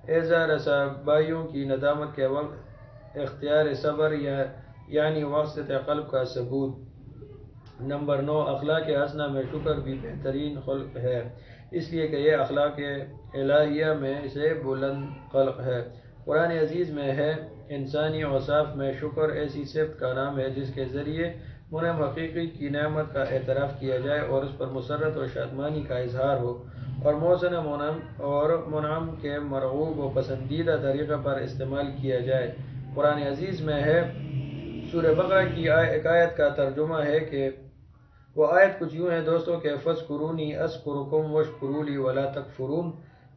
ایذا رسوائیوں کی ندامت کے وقت اختیار صبر، یعنی وسعت قلب کا ثبوت۔ نمبر 9، اخلاق حسنہ میں شکر بھی بہترین خلق ہے، اس لیے کہ یہ اخلاق الہیہ میں سے بلند خلق ہے۔ قرآن عزیز میں ہے، انسانی اوصاف میں شکر ایسی صفت کا نام ہے جس کے ذریعے منعم حقیقی کی نعمت کا اعتراف کیا جائے اور اس پر مسرت و شادمانی کا اظہار ہو، اور محسن منعم کے مرغوب و پسندیدہ طریقے پر استعمال کیا جائے۔ قرآن عزیز میں ہے، سورہ بقرہ کی ایک آیت کا ترجمہ ہے کہ وہ آیت کچھ یوں ہے دوستو کہ فاذکرونی اذکرکم واشکروا لی ولا تکفرون،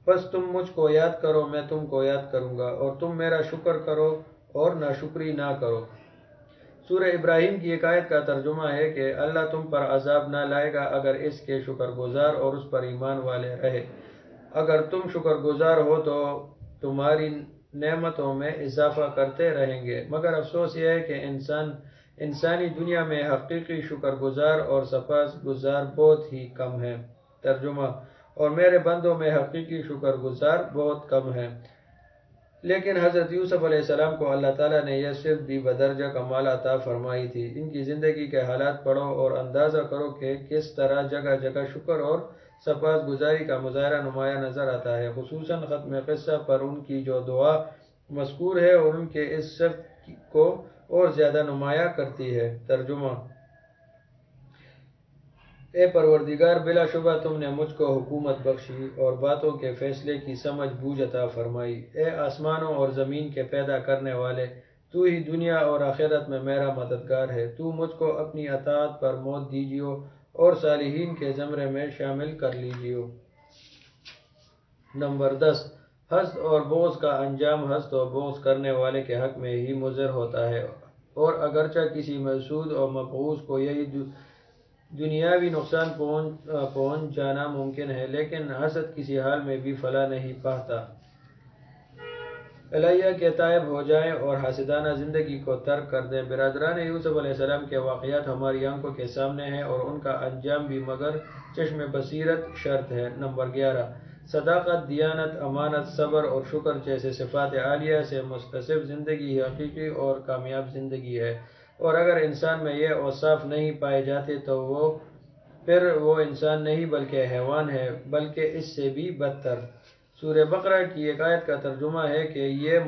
بس تم مجھ کو یاد کرو میں تم کو یاد کروں گا، اور تم میرا شکر کرو اور ناشکری نہ کرو۔ سورہ ابراہیم کی ایک آیت کا ترجمہ ہے کہ اللہ تم پر عذاب نہ لائے گا اگر اس کے شکر گزار اور اس پر ایمان والے رہے۔ اگر تم شکر گزار ہو تو تمہاری نعمتوں میں اضافہ کرتے رہیں گے، مگر افسوس یہ ہے کہ انسانی دنیا میں حقیقی شکر گزار اور سپاس گزار بہت ہی کم ہیں۔ ترجمہ: اور میرے بندوں میں حقیقی شکر گزار بہت کم ہیں۔ لیکن حضرت یوسف علیہ السلام کو اللہ تعالیٰ نے یہ صرف بھی بدرجہ کمال عطا فرمائی تھی۔ ان کی زندگی کے حالات پڑھو اور اندازہ کرو کہ کس طرح جگہ جگہ شکر اور سپاس گزاری کا مظاہرہ نمایاں نظر آتا ہے، خصوصاً ختم قصہ پر ان کی جو دعا مذکور ہے اور ان کے اس صفت کو اور زیادہ نمایاں کرتی ہے۔ ترجمہ: اے پروردگار، بلا شبہ تم نے مجھ کو حکومت بخشی اور باتوں کے فیصلے کی سمجھ بوجھ عطا فرمائی۔ اے آسمانوں اور زمین کے پیدا کرنے والے، تو ہی دنیا اور آخرت میں میرا مددگار ہے۔ تو مجھ کو اپنی اطاعت پر موت دیجیو اور صالحین کے زمرے میں شامل کر لیجیو۔ نمبر 10، حسد اور بغض کا انجام حسد اور بغض کرنے والے کے حق میں ہی مضر ہوتا ہے، اور اگرچہ کسی محسود اور مبغوض کو یہی دنیاوی نقصان پہنچ جانا ممکن ہے، لیکن حسد کسی حال میں بھی فلاح نہیں پاتا۔ الہیہ کے تائب ہو جائیں اور حاسدانہ زندگی کو ترک کر دیں۔ برادران یوسف علیہ السلام کے واقعات ہماری آنکھوں کے سامنے ہیں اور ان کا انجام بھی مگر چشم بصیرت شرط ہے۔ نمبر 11، صداقت، دیانت، امانت، صبر اور شکر جیسے صفات عالیہ سے متصف زندگی حقیقی اور کامیاب زندگی ہے، اور اگر انسان میں یہ اوصاف نہیں پائے جاتے تو پھر وہ انسان نہیں بلکہ حیوان ہے، بلکہ اس سے بھی بدتر۔ سورہ بقرہ کی ایک آیت کا ترجمہ ہے کہ یہ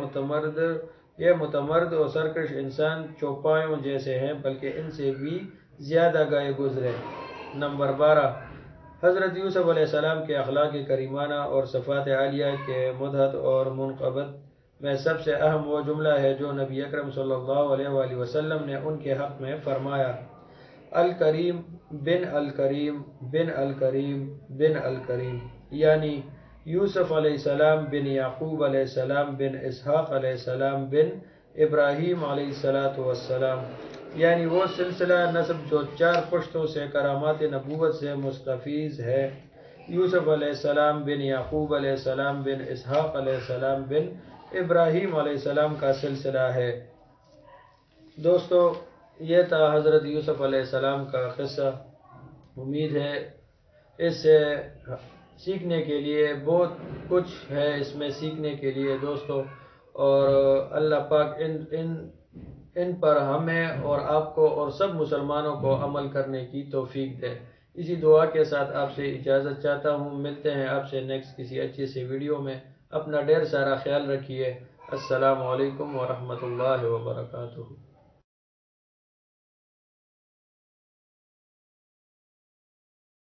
متمرد اور سرکش انسان چوپایوں جیسے ہیں، بلکہ ان سے بھی زیادہ گئے گزرے۔ نمبر 12، حضرت یوسف علیہ السلام کے اخلاق کریمانہ اور صفات عالیہ کے مدحت اور منقبت میں سب سے اہم وہ جملہ ہے جو نبی اکرم صلی اللہ علیہ وآلہ وسلم نے ان کے حق میں فرمایا: الکریم بن الکریم بن الکریم بن الکریم، یعنی یوسف علیہ السلام بن یعقوب علیہ السلام بن اسحاق علیہ السلام بن ابراہیم علیہ السلام، یعنی وہ سلسلہ نسب جو 4 پشتوں سے کرامات نبوت سے مستفیض ہے۔ یوسف علیہ السلام بن یعقوب علیہ السلام بن اسحاق علیہ السلام بن ابراہیم علیہ السلام کا سلسلہ ہے۔ دوستو، یہ تھا حضرت یوسف علیہ السلام کا قصہ۔ امید ہے اس سے سیکھنے کے لیے بہت کچھ ہے، اس میں سیکھنے کے لیے دوستو، اور اللہ پاک ان پر ہمیں اور آپ کو اور سب مسلمانوں کو عمل کرنے کی توفیق دے۔ اسی دعا کے ساتھ آپ سے اجازت چاہتا ہوں، ملتے ہیں آپ سے نیکسٹ کسی اچھے سے ویڈیو میں۔ اپنا ڈھیر سارا خیال رکھیے۔ السلام علیکم ورحمۃ اللہ وبرکاتہ۔